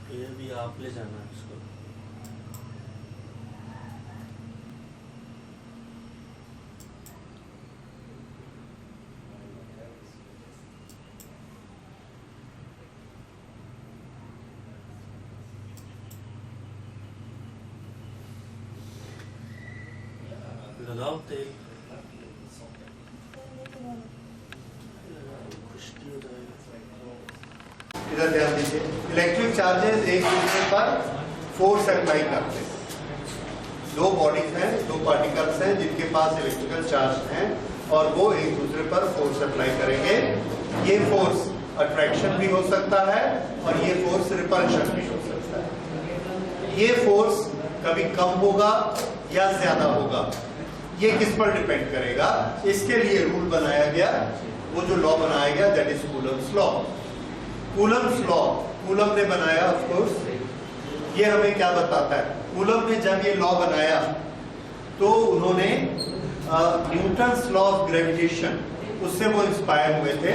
ये भी आप ले जाना है इसको। लगाओ तेल, खुश्की हो जाएगा। इधर ध्यान दीजिए, इलेक्ट्रिक चार्जेस एक दूसरे पर फोर्स अप्लाई करते हैं। दो बॉडीज हैं, दो पार्टिकल्स हैं जिनके पास इलेक्ट्रिकल चार्ज हैं और वो एक दूसरे पर फोर्स अप्लाई करेंगे। ये फोर्स अट्रैक्शन भी हो सकता है और ये फोर्स रिपल्शन भी हो सकता है। ये फोर्स कभी कम होगा या ज्यादा होगा, ये किस पर डिपेंड करेगा? इसके लिए रूल बनाया गया, वो जो लॉ बनाया गया that is Coulomb's law. Coulomb's law coulomb ने बनाया, ऑफ कोर्स। ये हमें क्या बताता है? कूलम ने जब ये लॉ बनाया तो उन्होंने न्यूटन्स लॉ ऑफ ग्रेविटेशन, उससे वो इंस्पायर हुए थे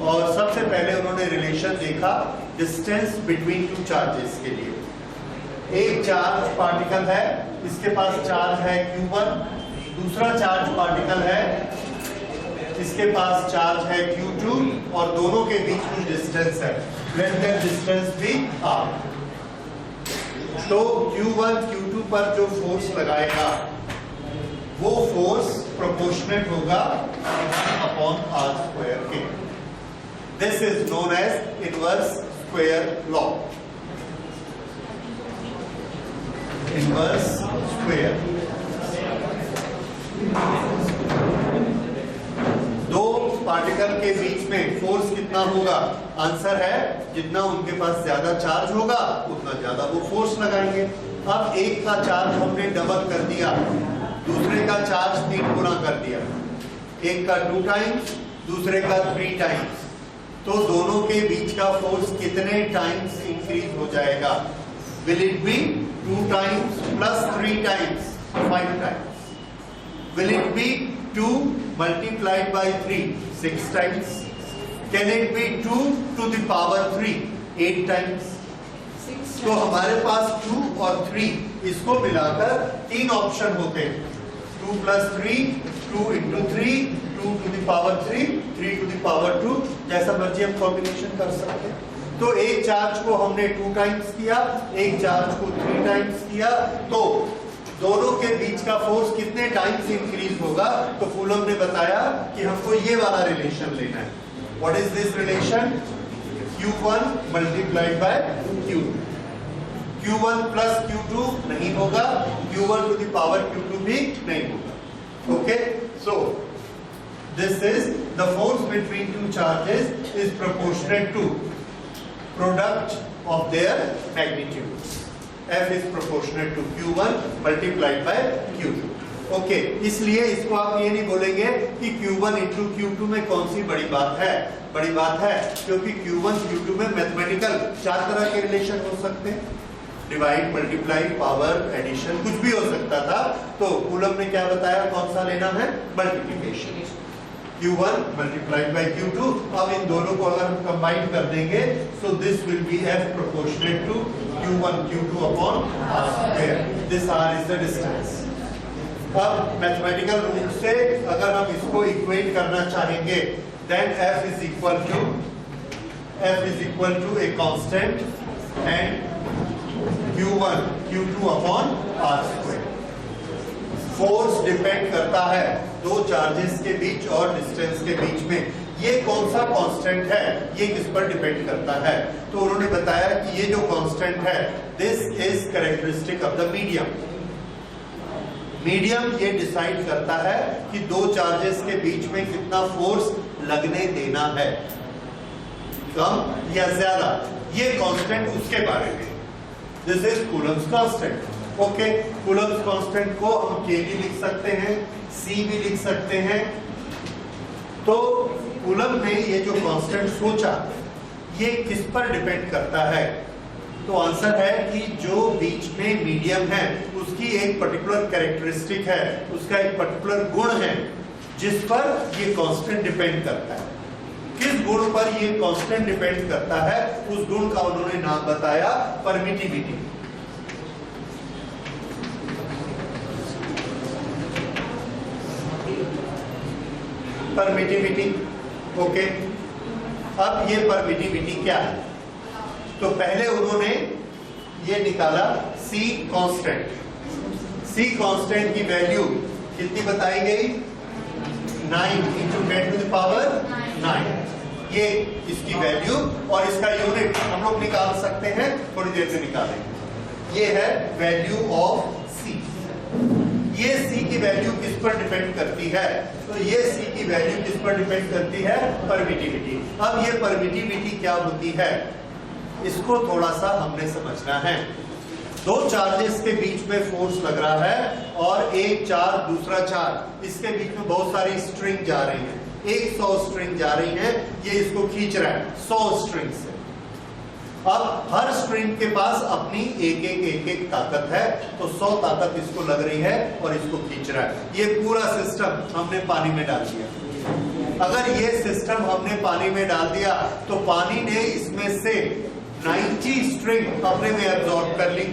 और सबसे पहले उन्होंने रिलेशन देखा डिस्टेंस बिटवीन टू चार्जेस के लिए। एक चार्ज पार्टिकल है, इसके पास चार्ज है Q1, दूसरा चार्ज पार्टिकल है, इसके पास चार्ज है Q2 और दोनों के बीच कुछ डिस्टेंस है, let that distance be R। तो Q1 Q2 पर जो फोर्स लगाएगा वो फोर्स प्रोपोर्शनेट होगा 1/r² के। This is known as inverse square law. Inverse square. दो पार्टिकल के बीच में फोर्स कितना होगा? आंसर है जितना उनके पास ज्यादा चार्ज होगा उतना ज्यादा वो फोर्स लगाएंगे। अब एक का चार्ज हमने डबल कर दिया, दूसरे का चार्ज 3 गुना कर दिया, एक का 2 टाइम्स, दूसरे का 3 टाइम्स, तो दोनों के बीच का फोर्स कितने टाइम्स इंक्रीज हो जाएगा? Will it be 2 times plus 3 times? 5 times. Will it be 2 multiplied by 3? 6 times. Can it be 2 to the power 3? 8 times. तो हमारे पास 2 और 3 इसको मिलाकर 3 ऑप्शन होते हैं। 2 plus 3, 2 into 3, 2 to the power 3, 3 to the power 2, जैसा मर्जी हम कॉम्बिनेशन कर सकते हैं। तो एक चार्ज को हमने 2 टाइम्स किया, एक चार्ज को 3 टाइम्स किया, तो दोनों के बीच का फोर्स कितने टाइम्स इंक्रीज होगा? तो कूलम ने बताया कि हमको ये वाला रिलेशन लेना है। What is this relation? Q1 multiplied by Q2। Q1 plus Q2 नहीं होगा, Q1 to the power Q2 भी नहीं होगा। Okay, so this is the force between two charges is proportionate to product of their magnitudes. F is proportional to Q1 multiplied by Q2. Okay, इसलिए इसको आप ये नहीं बोलेंगे कि Q1 into Q2 में कौन सी बड़ी बात है। बड़ी बात है क्योंकि Q1 Q2 में मैथमेटिकल 4 तरह के रिलेशन हो सकते हैं, डिवाइड, मल्टीप्लाई, पावर, एडिशन, कुछ भी हो सकता था। तो कूलम ने क्या बताया, कौन सा लेना है? Multiplication. Q1 multiplied by Q2। अब इन दोनों को अगर हम कंबाइन कर देंगे so this will be F proportionate to Q1 Q2 upon R²। This R is the distance। अब मैथमेटिकल रूप से अगर हम इसको इक्वेट करना चाहेंगे then F is equal to a constant and Q1 Q2 upon R²। Force depend करता है दो चार्जेस के बीच और डिस्टेंस के बीच में। ये कौन सा कांस्टेंट है, ये किस पर डिपेंड करता है? तो उन्होंने बताया कि ये जो कांस्टेंट है this is characteristic of the medium. Medium ये डिसाइड करता है कि दो चार्जेस के बीच में कितना फोर्स लगने देना है, कम या ज्यादा। ये कांस्टेंट उसके बारे में, this is Coulomb's constant. Okay, Coulomb's constant को हम K भी लिख सकते हैं, C भी लिख सकते हैं। तो कूलम ने ये जो कांस्टेंट सोचा ये किस पर डिपेंड करता है? तो आंसर है कि जो बीच में मीडियम है उसकी एक पर्टिकुलर कैरेक्टरिस्टिक है, उसका एक पर्टिकुलर गुण है जिस पर ये कांस्टेंट डिपेंड करता है। किस गुण पर ये कांस्टेंट डिपेंड करता है, उस गुण का उन्होंने नाम बताया परमिटिविटी। Permittivity, okay. अब ये परमिटिविटी क्या है, तो पहले उन्होंने ये निकाला C कांस्टेंट। C कांस्टेंट की वैल्यू कितनी बताई गई, 9 × 10⁹ ये इसकी वैल्यू, और इसका यूनिट हम लोग निकाल सकते हैं, थोड़ी देर में निकालेंगे। ये है वैल्यू ऑफ C। ये C की वैल्यू किस पर डिपेंड करती है, तो ये C की वैल्यू किस पर डिपेंड करती है, परमिटिविटी। अब ये परमिटिविटी क्या होती है, इसको थोड़ा सा हमने समझना है। दो चार्जेस के बीच में फोर्स लग रहा है और एक चार्ज दूसरा चार्ज, इसके बीच में बहुत सारी स्ट्रिंग जा रही है, 100 स्ट्रिंग जा रही है, ये इसको खींच रहा है 100 स्ट्रिंग से। अब हर स्ट्रिंग के पास अपनी एक ताकत है, तो 100 ताकत इसको लग रही है और इसको खींच रहा है। ये पूरा सिस्टम हमने पानी में डाल दिया। अगर ये सिस्टम हमने पानी में डाल दिया तो पानी ने इसमें से 90 स्ट्रिंग अपने में एब्जॉर्ब कर ली।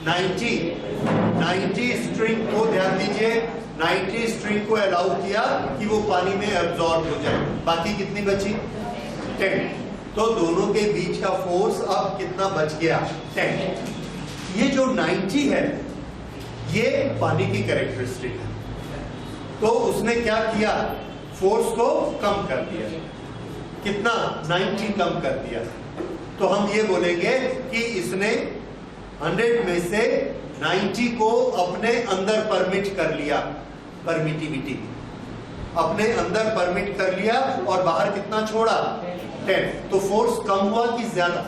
90 स्ट्रिंग को, ध्यान दीजिए, 90 स्ट्रिंग को अलाउ किया कि वो पानी में एब्जॉर्ब हो जाए। बाकी कितनी बची, 10। तो दोनों के बीच का फोर्स अब कितना बच गया, 10। ये जो 90 है ये पानी की कैरेक्टरिस्टिक है, तो उसने क्या किया, फोर्स को कम कर दिया। कितना, 90 कम कर दिया। तो हम ये बोलेंगे कि इसने 100 में से 90 को अपने अंदर परमिट कर लिया, परमिटिविटी अपने अंदर परमिट कर लिया, और बाहर कितना छोड़ा, 10। तो फोर्स कम हुआ कि ज्यादा,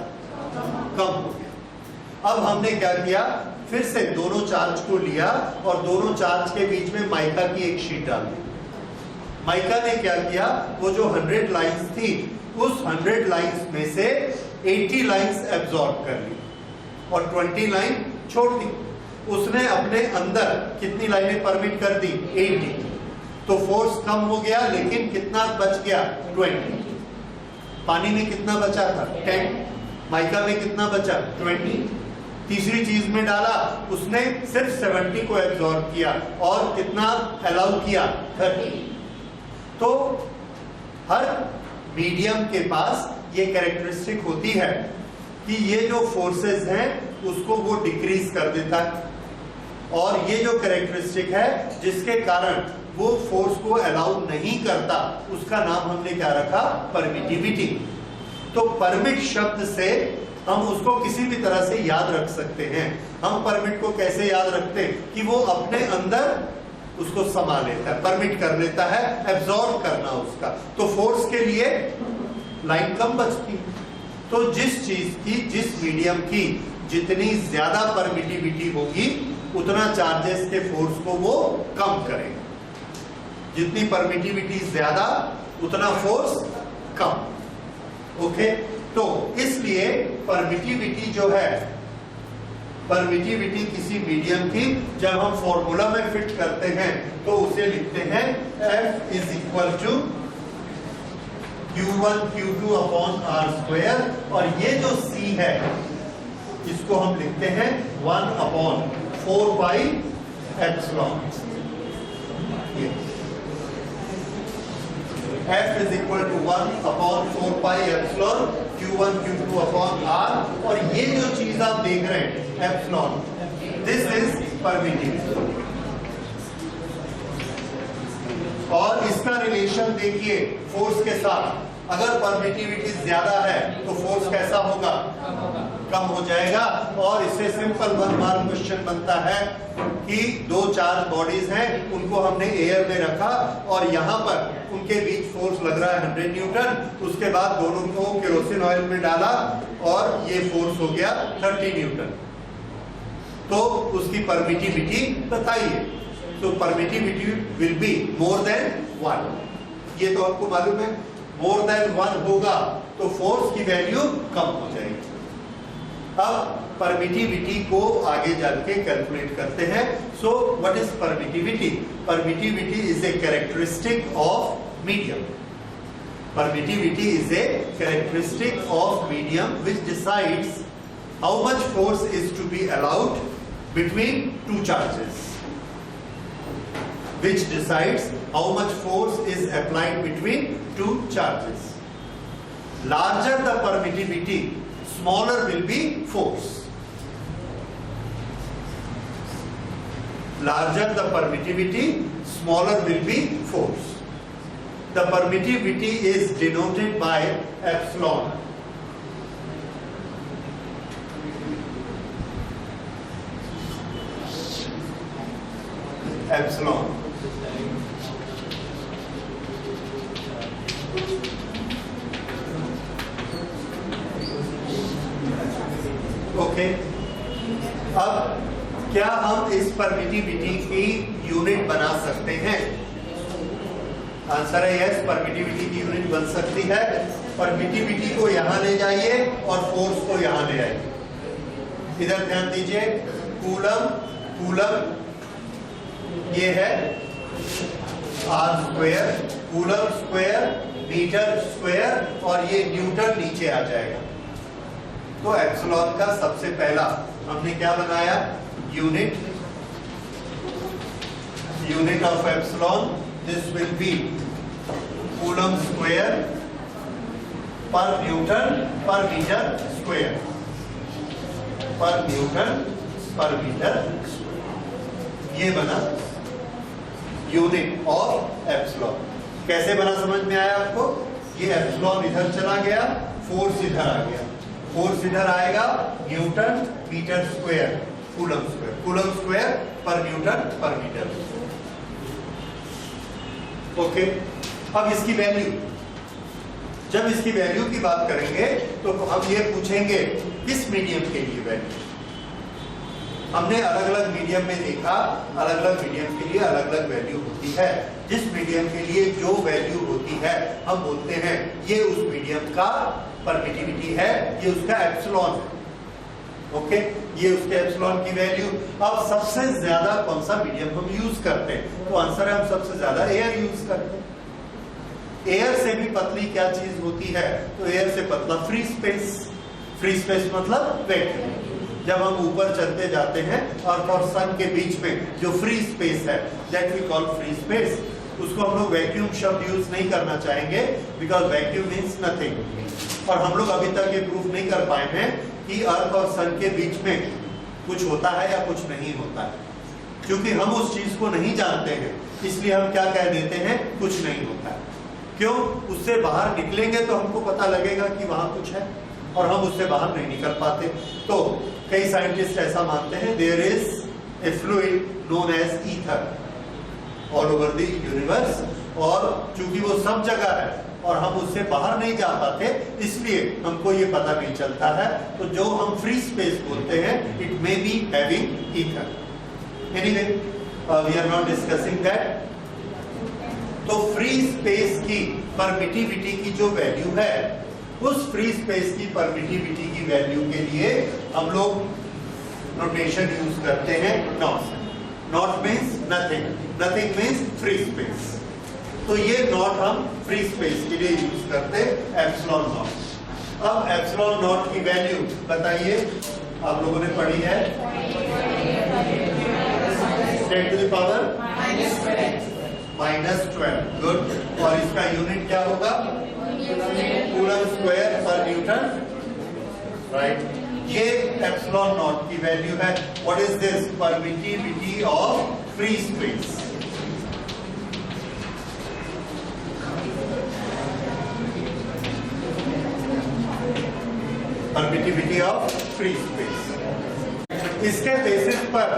कम हो गया। अब हमने क्या किया, फिर से दोनों चार्ज को लिया और दोनों चार्ज के बीच में माइका की एक शीट डाल दी। माइका ने क्या किया, वो जो 100 लाइंस थी, उस 100 लाइंस में से 80 लाइंस एब्जॉर्ब कर ली और 20 लाइन छोड़ दी। उसने अपने अंदर कितनी लाइनें परमिट कर दी, 80। तो फोर्स कम हो गया, लेकिन कितना बच गया, 20। पानी में कितना बचा था, 10। माइका में कितना बचा, 20। तीसरी चीज में डाला, उसने सिर्फ 70 को एब्जॉर्ब किया और कितना अलाउ किया, 30। तो हर मीडियम के पास ये कैरेक्टरिस्टिक होती है कि ये जो फोर्सेस हैं उसको वो डिक्रीज कर देता है, और ये जो कैरेक्टरिस्टिक है जिसके कारण वो फोर्स को अलाउ नहीं करता, उसका नाम हमने क्या रखा, परमिटिविटी। तो परमिट शब्द से हम उसको किसी भी तरह से याद रख सकते हैं। हम परमिट को कैसे याद रखते हैं कि वो अपने अंदर उसको समा लेता है, परमिट कर लेता है, एब्जॉर्ब करना उसका। तो फोर्स के लिए लाइन कम बचती। तो जिस चीज की, जिस मीडियम की जितनी ज्यादा परमिटिविटी होगी, उतना चार्जेस के फोर्स को वो कम करेगा। जितनी परमिटिविटी ज्यादा, उतना फोर्स कम। ओके, तो इसलिए परमिटिविटी जो है, परमिटिविटी किसी मीडियम की जब हम फॉर्मूला में फिट करते हैं तो उसे लिखते हैं F = Q1 Q2 upon R², और ये जो C है इसको हम लिखते हैं 1/4πε। F = 1/4πε Q1 Q2 upon R, और ये जो चीज आप देख रहे हैं एप्सिलॉन, दिस इज परमिटिविटी। और इसका रिलेशन देखिए फोर्स के साथ। अगर परमिटिविटी ज्यादा है तो फोर्स कैसा होगा, कम हो जाएगा। और इससे सिंपल 1 मार्क क्वेश्चन बनता है कि दो चार्ज बॉडीज हैं, उनको हमने एयर में रखा और यहाँ पर उनके बीच फोर्स लग रहा है 100 न्यूटन। उसके बाद दोनों को केरोसिन ऑयल में डाला और ये फोर्स हो गया 30 न्यूटन। तो उसकी परमिटिविटी बताइए। तो permittivity will be more than 1। ये तो आपको मालूम है, मोर देन 1 होगा तो फोर्स की वैल्यू कम हो जाएगी। अब परमिटिविटी को आगे जाके कैलकुलेट करते हैं। So what is permittivity? Permittivity is a characteristic of medium. Permittivity is a characteristic of medium which decides how much force is to be allowed between two charges. Which decides how much force is applied between two charges. Larger the permittivity, smaller will be force. Larger the permittivity, smaller will be force. The permittivity is denoted by epsilon. Epsilon. Okay, अब क्या हम इस permittivity की unit बना सकते हैं? Answer है yes, permittivity की यूनिट बन सकती है। परमिटिविटी को यहां ले जाइए और फोर्स को यहां ले आइए। इधर ध्यान दीजिए, कूलम, कूलम ये है R square, coulomb square, metre square, और ये न्यूटन नीचे आ जाएगा। तो एप्सिलॉन का सबसे पहला हमने क्या बनाया? Unit, unit of epsilon, this will be coulomb square पर न्यूटन पर मीटर स्क्वायर, पर न्यूटन पर मीटर स्क्वायर। ये बना यूनिट ऑफ एप्सिलॉन। कैसे बना समझ में आया आपको? ये एप्सिलॉन इधर चला गया, फोर्स इधर आ गया, फोर्स इधर आएगा, newton metre square, coulomb square, coulomb square पर न्यूटन पर मीटर। ओके, अब इसकी वैल्यू, जब इसकी वैल्यू की बात करेंगे तो हम ये पूछेंगे किस मीडियम के लिए वैल्यू। हमने अलग अलग मीडियम में देखा, अलग अलग मीडियम के लिए अलग अलग वैल्यू होती है। जिस मीडियम के लिए जो वैल्यू होती है हम बोलते हैं ये उस मीडियम का परमिटिविटी है, ये उसका एप्सिलॉन है। ओके, ये उसके एप्सिलॉन की वैल्यू। अब सबसे ज्यादा कौन सा मीडियम हम यूज करते हैं? तो आंसर है हम सबसे ज्यादा एयर यूज करते हैं। एयर से भी पतली क्या चीज होती है? तो एयर से पतला फ्री स्पेस। फ्री स्पेस मतलब वैक्यूम। जब हम ऊपर चलते जाते हैं अर्थ और सन के बीच में जो फ्री स्पेस है, that we call free space, उसको हम लोग वैक्यूम शब्द यूज नहीं करना चाहेंगे, बिकॉज वैक्यूम मीन्स नथिंग। और हम लोग अभी तक ये प्रूफ नहीं कर पाए हैं कि अर्थ और सन के बीच में कुछ होता है या कुछ नहीं होता है। क्योंकि हम उस चीज को नहीं जानते हैं, इसलिए हम क्या कह देते हैं? कुछ नहीं होता है। क्यों? उससे बाहर निकलेंगे तो हमको पता लगेगा कि वहां कुछ है, और हम उससे बाहर नहीं निकल पाते। तो कई साइंटिस्ट ऐसा मानते हैं there is a fluid known as ether all over the universe, और चूंकि वो सब जगह है और हम उससे बाहर नहीं जा पाते, इसलिए हमको ये पता नहीं चलता है। तो जो हम फ्री स्पेस बोलते हैं, it may be having ether. Anyway, we are not discussing that. तो फ्री स्पेस की परमिटिविटी की जो वैल्यू है, उस फ्री स्पेस की परमिटिविटी की वैल्यू के लिए हम लोग नोटेशन यूज करते हैं nought. Nought means nothing, nothing means free space. तो ये नॉट हम फ्री स्पेस के लिए यूज करते हैं, एप्सिलॉन नॉट। अब एप्सिलॉन नॉट की वैल्यू बताइए, आप लोगों ने पढ़ी है 10 to the power -12। गुड। और इसका यूनिट क्या होगा? कूलम स्क्वायर पर न्यूटन, राइट। ये एप्सिलॉन नॉट की वैल्यू है। What is this? Permittivity of free space. Permittivity of free space. इसके बेसिस पर,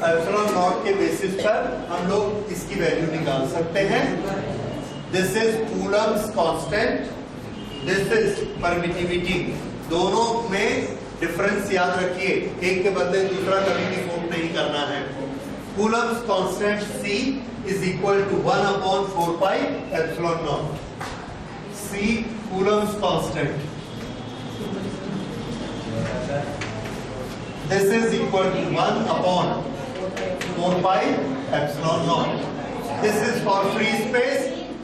एप्सिलॉन नॉट के बेसिस पर हम लोग इसकी वैल्यू निकाल सकते हैं। This is Coulomb's constant, this is permittivity. दोनों में डिफरेंस याद रखिए, एक के बदले दूसरा कभी भी कोट नहीं करना है। Coulomb's constant C is equal to 1/4 pi epsilon nought. C coulomb's constant, this is equal to 1/4 pi epsilon nought. This is for free space,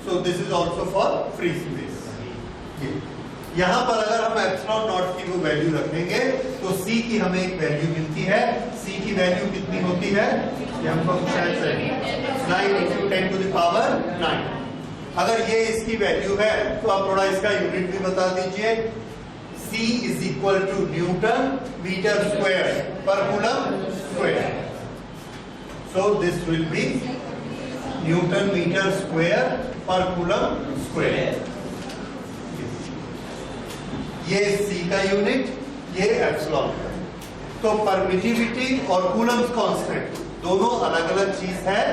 so this is also for free space. यहाँ पर अगर हम epsilon not की वो value रखेंगे तो C की हमें एक वैल्यू मिलती है। C की वैल्यू कितनी होती है, ये हमको शायद से 9 × 10⁹ 9। अगर ये इसकी वैल्यू है तो आप थोड़ा इसका यूनिट भी बता दीजिए। C = न्यूटन मीटर स्क्वायर पर coulomb square. So this will be newton metre square पर कूलम स्क्वायर। ये C का यूनिट, ये एप्सिलॉन का। तो परमिटिविटी और कूलम्स कांस्टेंट दोनों अलग अलग चीज है,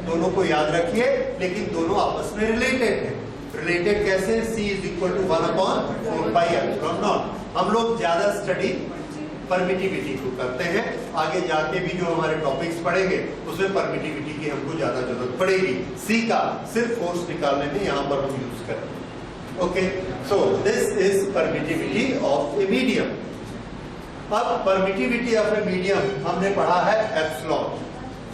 दोनों को याद रखिए, लेकिन दोनों आपस में रिलेटेड है। रिलेटेड कैसे? C = 1/4πε0। हम लोग ज्यादा स्टडी परमिटिविटी को करते हैं, आगे जाके भी जो हमारे टॉपिक्स पढ़ेंगे उसमें परमिटिविटी की हमको ज्यादा जरूरत पड़ेगी। C का सिर्फ फोर्स निकालने में यहां पर हम यूज करेंगे। Okay, so this is permittivity of a medium. अब परमिटिविटी ऑफ ए मीडियम हमने पढ़ा है एप्सिलॉन।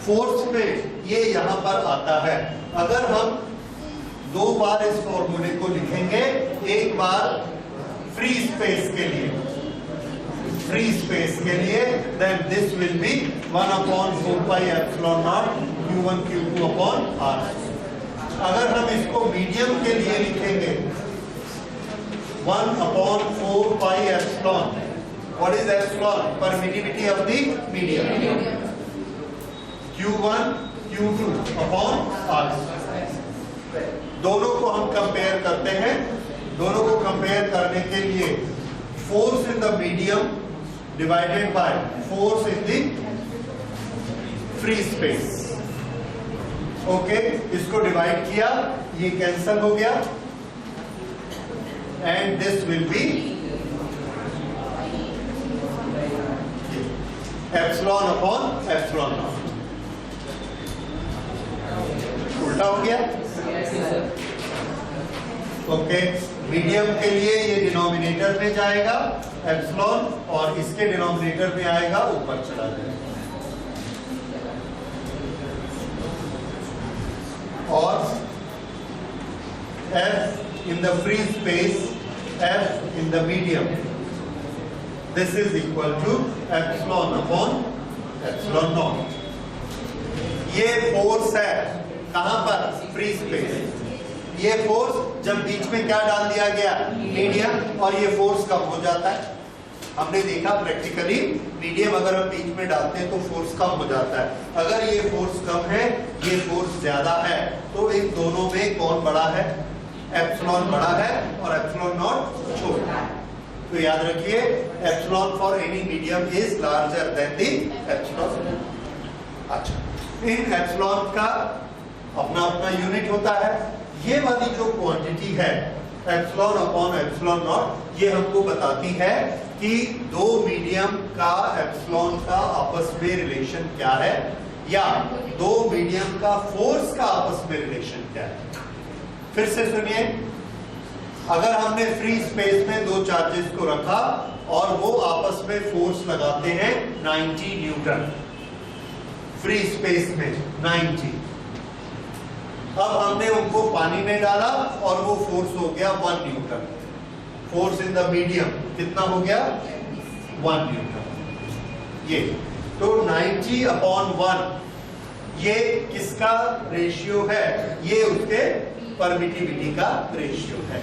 फोर्स में ये यहां पर आता है। अगर हम दो बार इस फॉर्मूले को लिखेंगे, एक बार फ्री स्पेस के लिए, then this will be 1/4πε0 Q1 Q2/R। अगर हम इसको मीडियम के लिए लिखेंगे 1/4πε। What is epsilon? Permittivity of the medium. Q1 Q2/R। दोनों को हम कंपेयर करते हैं। दोनों को कंपेयर करने के लिए force in the medium divided by force in the free space. Okay, इसको डिवाइड किया, ये कैंसल हो गया, एंड दिस विल बी ε/ε0। उल्टा हो गया। ओके, मीडियम के लिए ये डिनोमिनेटर में जाएगा एप्सिलॉन, और इसके डिनोमिनेटर में आएगा, ऊपर चला जाएगा। और F in the free space, F in the medium, this is equal to ε/ε0। ये फोर्स है कहां पर? Free space. ये फोर्स जब बीच में क्या डाल दिया गया? मीडियम, और ये फोर्स कम हो जाता है। हमने देखा प्रैक्टिकली, मीडियम अगर हम बीच में डालते हैं तो फोर्स कम हो जाता है। अगर ये फोर्स कम है, ये फोर्स ज्यादा है, तो इन दोनों में कौन बड़ा है? एप्सिलॉन बड़ा है और एप्सिलॉन नॉट छोटा है। तो याद रखिए, epsilon for any medium is larger than the epsilon. अच्छा, इन एप्सिलॉन का अपना अपना यूनिट होता है। ये वाली जो क्वांटिटी है ε/ε0, ये हमको बताती है कि दो मीडियम का एप्सिलॉन का आपस में रिलेशन क्या है, या दो मीडियम का फोर्स का आपस में रिलेशन क्या है। फिर से सुनिए, अगर हमने फ्री स्पेस में दो चार्जेस को रखा और वो आपस में फोर्स लगाते हैं 90 न्यूटन, फ्री स्पेस में 90। अब हमने उनको पानी में डाला और वो फोर्स हो गया 1 Newton. Force in the medium कितना हो गया? 1 न्यूटन। ये तो 90/1 ये किसका रेशियो है? ये उसके परमिटिविटी का रेशियो है।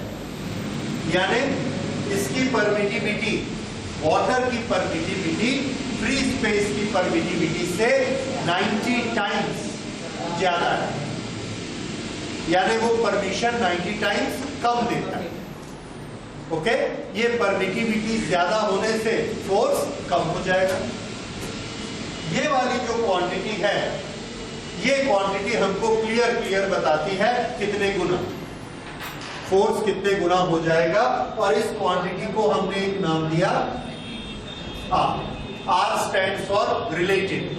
यानी इसकी परमिटिविटी, वाटर की परमिटिविटी फ्री स्पेस की परमिटिविटी से 90 टाइम्स ज्यादा है। यानी वो परमिशन 90 टाइम्स कम देता है। ओके, ये परमिटिविटी ज्यादा होने से फोर्स कम हो जाएगा। ये वाली जो क्वांटिटी है, ये क्वांटिटी हमको क्लियर बताती है कितने गुना फोर्स कितने गुना हो जाएगा। और इस क्वांटिटी को हमने एक नाम दिया R stands for relative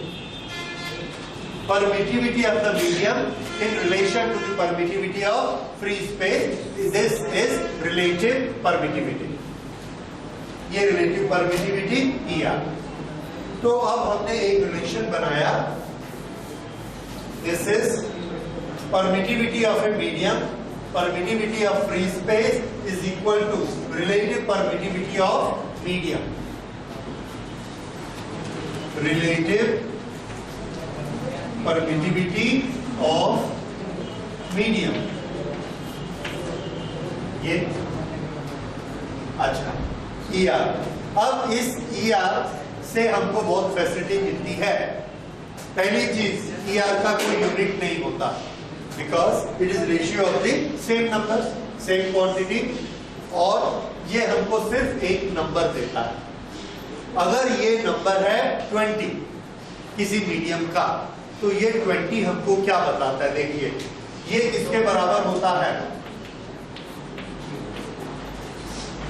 permittivity of the medium in relation to the permittivity of free space. This is relative permittivity. ये relative permittivity ER। तो अब हमने एक रिलेशन बनाया। This is permittivity of a medium permittivity of free space is equal to relative permittivity of medium. Relative permittivity of medium. ये अच्छा ER. अब इस ER से हमको बहुत फैसिलिटी मिलती है। पहली चीज ER का कोई यूनिट नहीं होता, because it is ratio of the same numbers, same quantity, और ये हमको सिर्फ एक नंबर देता है। अगर ये नंबर है 20 किसी मीडियम का, तो ये 20 हमको क्या बताता है? देखिए ये किसके बराबर होता है?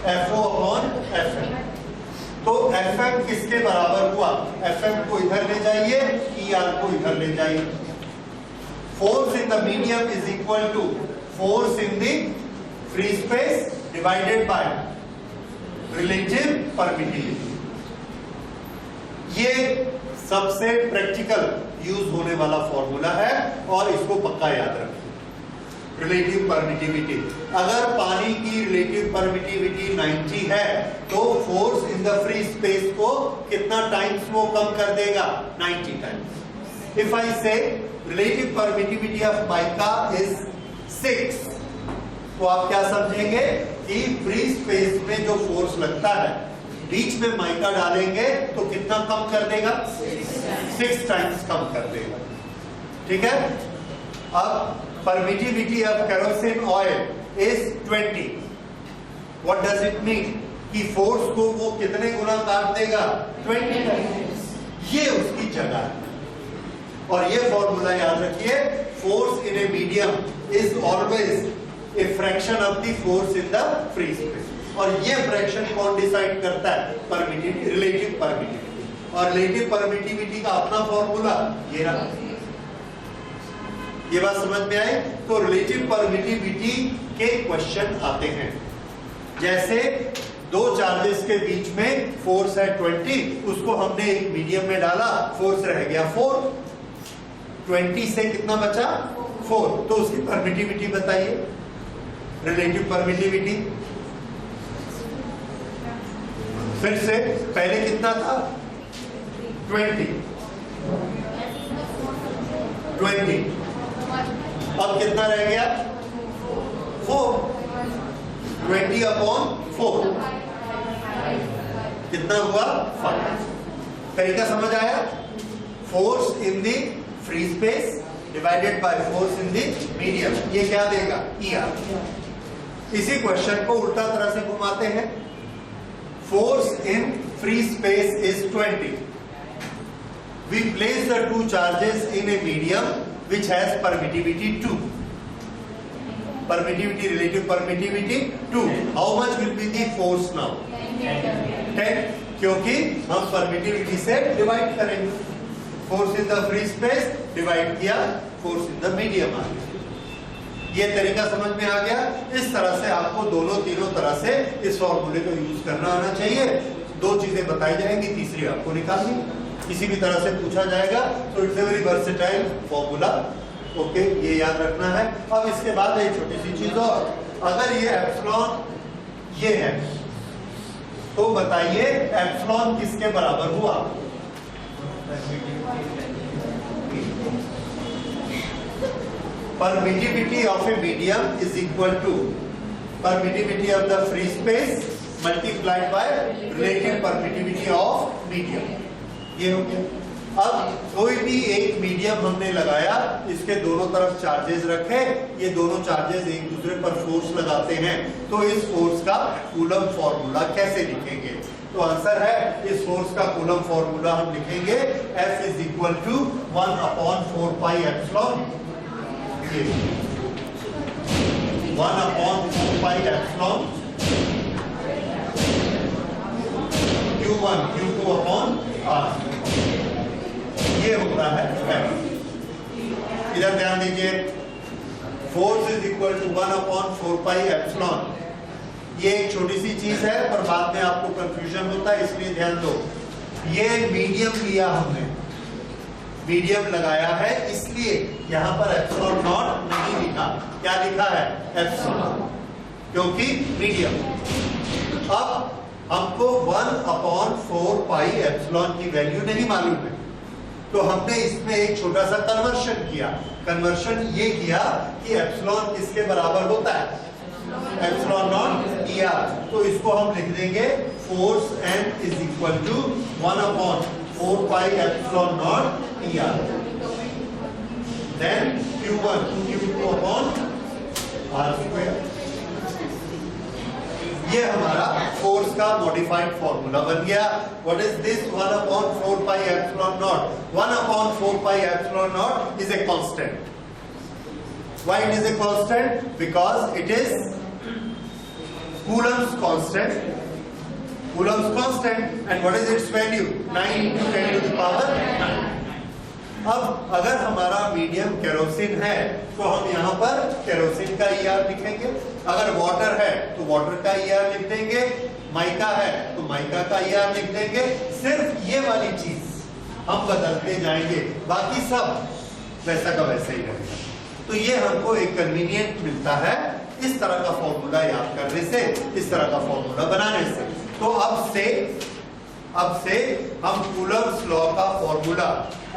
FO upon FM। तो FM किसके बराबर हुआ? FM को इधर ले जाइए, ER को इधर ले जाइए। Force in the medium is equal to force in the free space divided by relative permittivity. ये सबसे प्रैक्टिकल यूज होने वाला फॉर्मूला है और इसको पक्का याद रखिए। रिलेटिव परमिटिविटी, अगर पानी की रिलेटिव परमिटिविटी 90 है तो force in the free space को कितना टाइम्स वो कम कर देगा? 90 टाइम्स। इफ आई से relative permittivity of mica is 6, तो आप क्या समझेंगे कि फ्री स्पेस में जो फोर्स लगता है, बीच में माइका डालेंगे तो कितना कम कर देगा? 6 टाइम्स कम कर देगा। ठीक है। अब permittivity of kerosene oil is 20. What does it mean? कि फोर्स को वो कितने गुना काट देगा? 20 टाइम्स। ये उसकी जगह है। और ये फॉर्मूला याद रखिए, force in A medium is always a fraction of the force in the free space. और ये फ्रैक्शन कौन डिसाइड करता है? Permittivity, relative permittivity. और रिलेटिव परमिटिविटी का अपना फॉर्मूला ये रहा। ये बात समझ में आई? तो रिलेटिव परमिटिविटी के क्वेश्चन आते हैं। जैसे दो चार्जेस के बीच में फोर्स है 20, उसको हमने एक मीडियम में डाला, फोर्स रह गया 4, 20 से कितना बचा? 4। तो उसकी परमिटिविटी बताइए, रिलेटिव परमिटिविटी। फिर से पहले कितना था? 20। अब कितना रह गया? 4। 20 अपॉन 4 कितना हुआ? 5। तरीका समझ आया? Force in the free space divided by force in the medium, ये क्या देगा? ER। इसी क्वेश्चन को उल्टा तरह से घुमाते हैं। Force in free space is 20. We place the two charges in a medium which has permittivity 2. Permittivity, relative permittivity 2. How much will be the force now? 10. क्योंकि हम permittivity से डिवाइड करेंगे। Force in the free space divide किया, force in the medium आ गया। ये तरीका समझ में आ गया? इस तरह से आपको दोनों तीनों तरह से इस फॉर्मूले को यूज करना आना चाहिए। 2 चीजें बताई जाएंगी, तीसरी आपको निकालनी। किसी भी तरह से पूछा जाएगा तो it's a very versatile formula. Okay, ये याद रखना है। अब इसके बाद एक छोटी सी चीज और, अगर ये एप्सिलॉन ये है तो बताइए एप्सिलॉन किसके बराबर हुआ? Permittivity of a medium is equal to permittivity of the free space multiplied by relative permittivity of medium. ये हो गया। अब कोई भी एक मीडियम हमने लगाया, इसके दोनों तरफ चार्जेस रखे, ये दोनों चार्जेस एक दूसरे पर फोर्स लगाते हैं, तो इस फोर्स का कूलम फॉर्मूला कैसे लिखेंगे? तो आंसर है, इस फोर्स का कूलम फॉर्मूला हम लिखेंगे F is equal to 1 upon 4 pi epsilon 1 upon 4 pi epsilon Q1 Q2 upon R। ये होता है F। इधर ध्यान दीजिए, force is equal to 1 upon 4 pi epsilon. ये एक छोटी सी चीज है पर बाद में आपको कंफ्यूजन होता है, इसलिए ध्यान दो। ये मीडियम लिया हमने, मीडियम लगाया है, इसलिए यहां पर एप्सिलॉन नॉट नहीं लिखा। क्या लिखा है? एप्सिलॉन, क्योंकि मीडियम। अब हमको 1/4 पाई एप्सिलॉन की वैल्यू नहीं मालूम है, तो हमने इसमें एक छोटा सा कन्वर्शन किया। कन्वर्शन ये किया कि एप्सिलॉन किसके बराबर होता है? Epsilon nought ER। तो इसको हम लिख देंगे force N is equal to 1/4 pi epsilon nought ER, then Q1 Q2 upon R square. ये हमारा फोर्स का मॉडिफाइड फॉर्मूला बन गया। What is this? 1/4 pi epsilon nought. 1/4 pi epsilon nought is a constant. Why it is a constant? Because it is Coulomb's constant. Coulomb's constant, and what is its value? 9 into 10 to the power 9. अब अगर हमारा medium kerosene है तो हम यहाँ पर kerosene का ER लिखेंगे। अगर वाटर है तो वाटर का ER लिख देंगे। माइका है तो माइका का ER लिख देंगे। सिर्फ ये वाली चीज हम बदलते जाएंगे, बाकी सब वैसा का वैसा ही रहेगा। तो ये हमको एक कन्वीनियंट मिलता है इस तरह का फॉर्मूला याद करने से, इस तरह का फॉर्मूला बनाने से। तो अब से हम कूलम्स लॉ का फॉर्मूला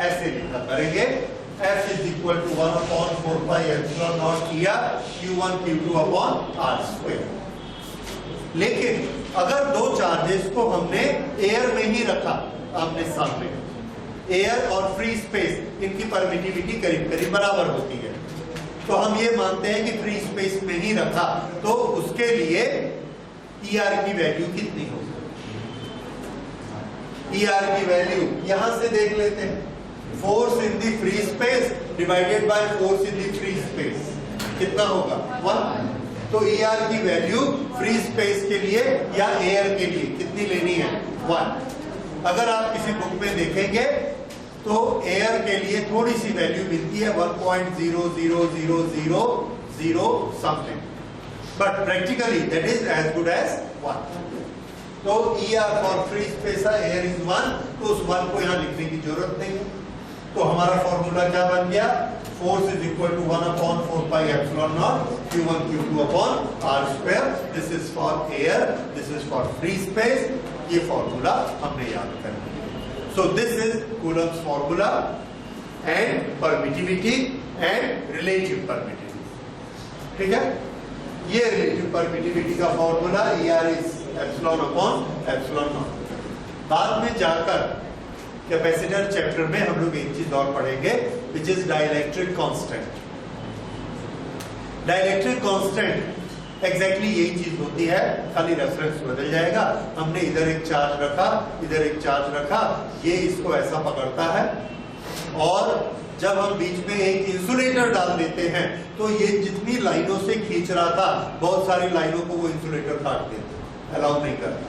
ऐसे लिखा करेंगे। F is equal to 1/4 pi epsilon nought ER Q1 Q2 upon R square. लेकिन अगर दो चार्जेस को हमने एयर में ही रखा आमने सामने, एयर और फ्री स्पेस, इनकी परमिटिविटी करीब करीब बराबर होती है, तो हम ये मानते हैं कि फ्री स्पेस में ही रखा, तो उसके लिए ER की वैल्यू कितनी होगी? ER की वैल्यू यहां से देख लेते हैं। Force in the free space divided by force in the free space कितना होगा? 1। तो ER की वैल्यू फ्री स्पेस के लिए या एयर के लिए कितनी लेनी है? 1। अगर आप किसी बुक में देखेंगे तो एयर के लिए थोड़ी सी वैल्यू मिलती है 1.00000 something, but practically that is as good as 1। तो ER फॉर फ्री स्पेस है, एयर इज 1, तो उस 1 को यहां लिखने की जरूरत नहीं है। तो हमारा फॉर्मूला क्या बन गया? Force is equal to 1/4 pi epsilon nought Q1 Q2 upon R square. This is for air, this is for free space. ये फॉर्मूला हमने याद करना है। So this is Coulomb's formula and permittivity and relative permittivity. ठीक है? ये relative permittivity का formula ER is epsilon upon epsilon naught। बाद में जाकर कैपेसिटर चैप्टर में हम लोग एक चीज और पढ़ेंगे, which is dielectric constant। dielectric constant exactly यही चीज होती है, खाली रेफरेंस बदल जाएगा। हमने इधर एक चार्ज रखा, इधर एक चार्ज रखा, ये इसको ऐसा पकड़ता है, और जब हम बीच में एक इंसुलेटर डाल देते हैं तो ये जितनी लाइनों से खींच रहा था, बहुत सारी लाइनों को वो इंसुलेटर काट देता, अलाउ नहीं करता,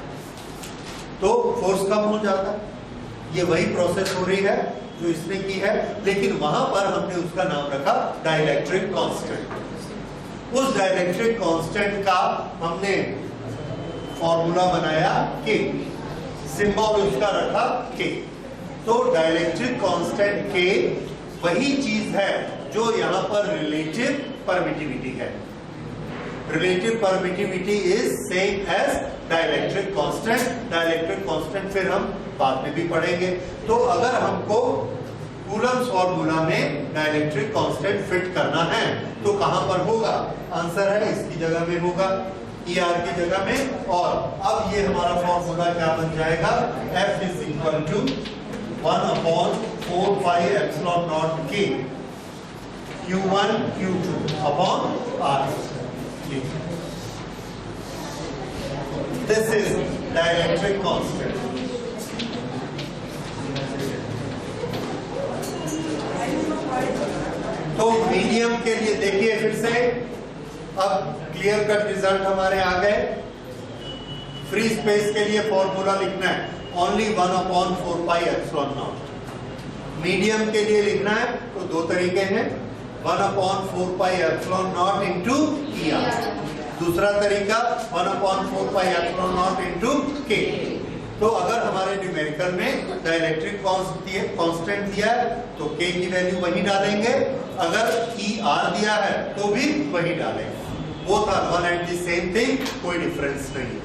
तो फोर्स कम हो जाता है। ये वही प्रोसेस हो रही है जो इसने की है, लेकिन वहां पर हमने उसका नाम रखा डाइलेक्ट्रिक कांस्टेंट। उस डाइलेक्ट्रिक कांस्टेंट का हमने फॉर्मूला बनाया K, सिंबल उसका रखा K। तो डाइलेक्ट्रिक कांस्टेंट K वही चीज है जो यहां पर रिलेटिव परमिटिविटी है। Relative permittivity is same as dielectric constant. Dielectric constant फिर हम बाद में भी पढ़ेंगे। तो अगर हमको कूलम्स फॉर्मूला में डाइलेक्ट्रिक कांस्टेंट फिट करना है तो कहां पर होगा? आंसर है इसकी जगह में होगा, ER की जगह में। और अब ये हमारा फॉर्मूला क्या बन जाएगा? F is equal to 1/4 pi epsilon nought K Q1 Q2 upon R। This is dielectric constant. तो मीडियम के लिए देखिए फिर से, अब क्लियर कट रिजल्ट हमारे आ गए। फ्री स्पेस के लिए फॉर्मूला लिखना है only 1/4 pi epsilon not. Medium के लिए लिखना है तो दो तरीके हैं, 1/4 pi epsilon not into ER। दूसरा तरीका 1/4 pi epsilon not into K। तो अगर हमारे न्यूमेरिकल में द इलेक्ट्रिक कांस्टेंट दिया है तो K की वैल्यू वही डालेंगे, अगर ER दिया है तो भी वही डालेंगे। वो था one and the same thing, कोई डिफरेंस नहीं,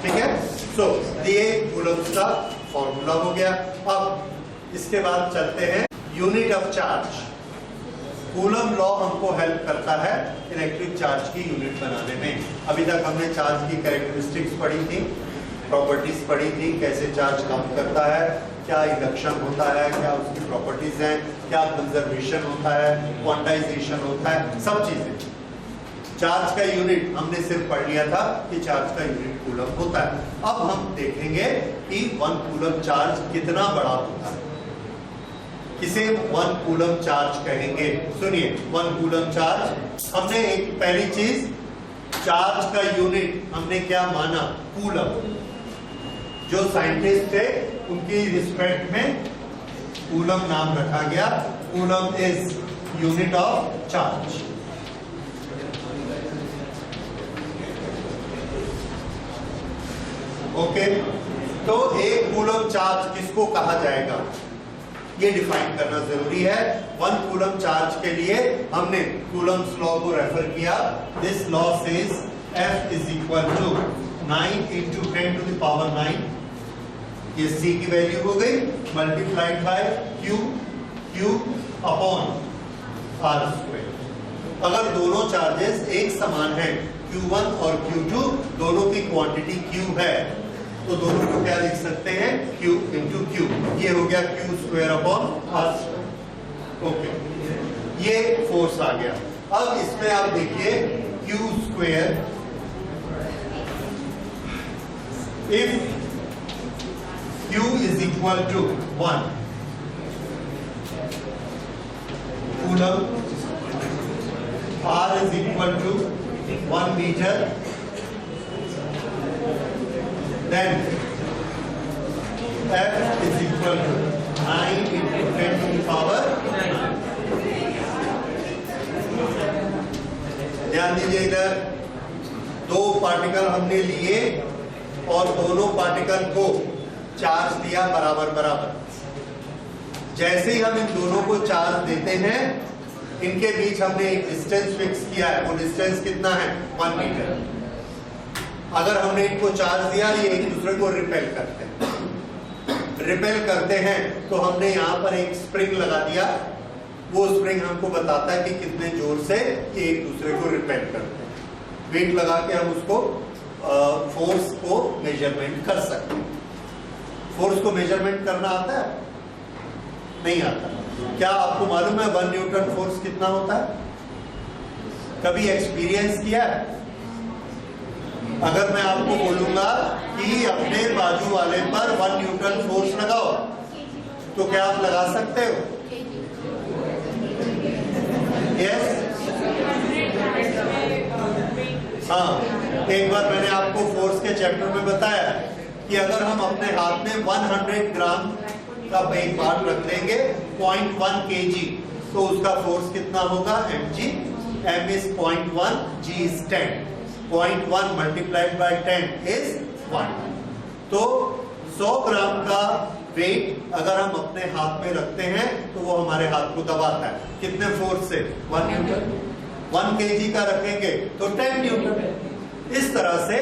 ठीक है। सो ये कूलम्स का फॉर्मूला हो गया। अब इसके बाद चलते हैं unit of charge. Coulomb law हमको हेल्प करता है इलेक्ट्रिक चार्ज की यूनिट बनाने में। अभी तक हमने चार्ज की कैरेक्टरिस्टिक्स पढ़ी थी, प्रॉपर्टीज पढ़ी थी, कैसे चार्ज काम करता है, क्या इंडक्शन होता है, क्या उसकी प्रॉपर्टीज हैं, क्या कंजर्वेशन होता है, क्वांटाइजेशन होता है, सब चीजें। चार्ज का यूनिट हमने सिर्फ पढ़ लिया था कि चार्ज का यूनिट कूलम होता है। अब हम देखेंगे कि 1 कूलम चार्ज कितना बड़ा होता है, किसे 1 कूलम चार्ज कहेंगे। सुनिए, 1 कूलम चार्ज, हमने एक पहली चीज, चार्ज का यूनिट हमने क्या माना, कूलम। जो साइंटिस्ट थे उनकी रिस्पेक्ट में कूलम नाम रखा गया। Coulomb is unit of charge. Okay, तो एक कूलम चार्ज किसको कहा जाएगा ये डिफाइन करना जरूरी है। 1 कूलम चार्ज के लिए हमने कूलम्स लॉ को रेफर किया। This law says F is equal to 9 into 10 to the power 9, ये C की वैल्यू हो गई, multiplied by Q upon R square. अगर दोनों चार्जेस एक समान हैं, Q1 और Q2, दोनों की क्वांटिटी Q है, तो दोनों को क्या लिख सकते हैं, Q इंटू Q। ये हो गया Q square upon R square. Okay, ये फोर्स आ गया। अब इसमें आप देखिए Q square, if Q is equal to 1 coulomb, R is equal to 1 meter, then F is equal to 9 into 10 to the power 9। ध्यान दीजिए, इधर 2 पार्टिकल हमने लिए और दोनों पार्टिकल को चार्ज दिया बराबर बराबर। जैसे ही हम इन दोनों को चार्ज देते हैं, इनके बीच हमने एक डिस्टेंस फिक्स किया है। वो डिस्टेंस कितना है, 1 मीटर। अगर हमने इनको चार्ज दिया, ये एक दूसरे को रिपेल करते हैं। रिपेल करते हैं तो हमने यहाँ पर एक स्प्रिंग लगा दिया। वो स्प्रिंग हमको बताता है कि कितने जोर से ये एक दूसरे को रिपेल करते हैं। वेट लगा के हम उसको फोर्स को मेजरमेंट कर सकते हैं। फोर्स को मेजरमेंट करना आता है, नहीं आता। क्या आपको मालूम है 1 न्यूटन फोर्स कितना होता है? कभी एक्सपीरियंस किया है? अगर मैं आपको बोलूंगा कि अपने बाजू वाले पर 1 न्यूटन फोर्स लगाओ, तो क्या आप लगा सकते हो? यस? हाँ, एक बार मैंने आपको फोर्स के चैप्टर में बताया कि अगर हम अपने हाथ में 100 ग्राम का एक बार रख देंगे 0.1 kg, तो उसका फोर्स कितना होगा, mg। m is 0.1, g is 10। 0.1 multiplied by 10 is 1। तो 100 ग्राम का वेट अगर हम अपने हाथ में रखते हैं तो वो हमारे हाथ को दबाता है। कितने फोर्स से? 1 न्यूटन। 1 kg का रखेंगे तो 10 न्यूटन। इस तरह से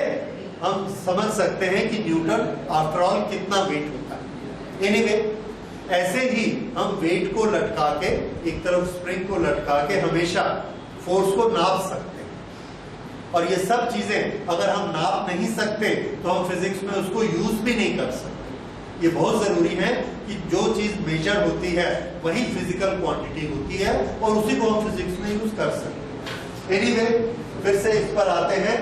हम समझ सकते हैं कि न्यूटन आफ्टर ऑल कितना वेट होता है। एनीवे, ऐसे ही हम वेट को लटका के, एक तरफ स्प्रिंग को लटका के हमेशा फोर्स को नाप सकते हैं। और ये सब चीजें अगर हम नाप नहीं सकते तो हम फिजिक्स में उसको यूज भी नहीं कर सकते। ये बहुत जरूरी है कि जो चीज मेजर होती है वही फिजिकल क्वांटिटी होती है और उसी को हम फिजिक्स में यूज कर सकते हैं। एनीवे, फिर से इस पर आते हैं।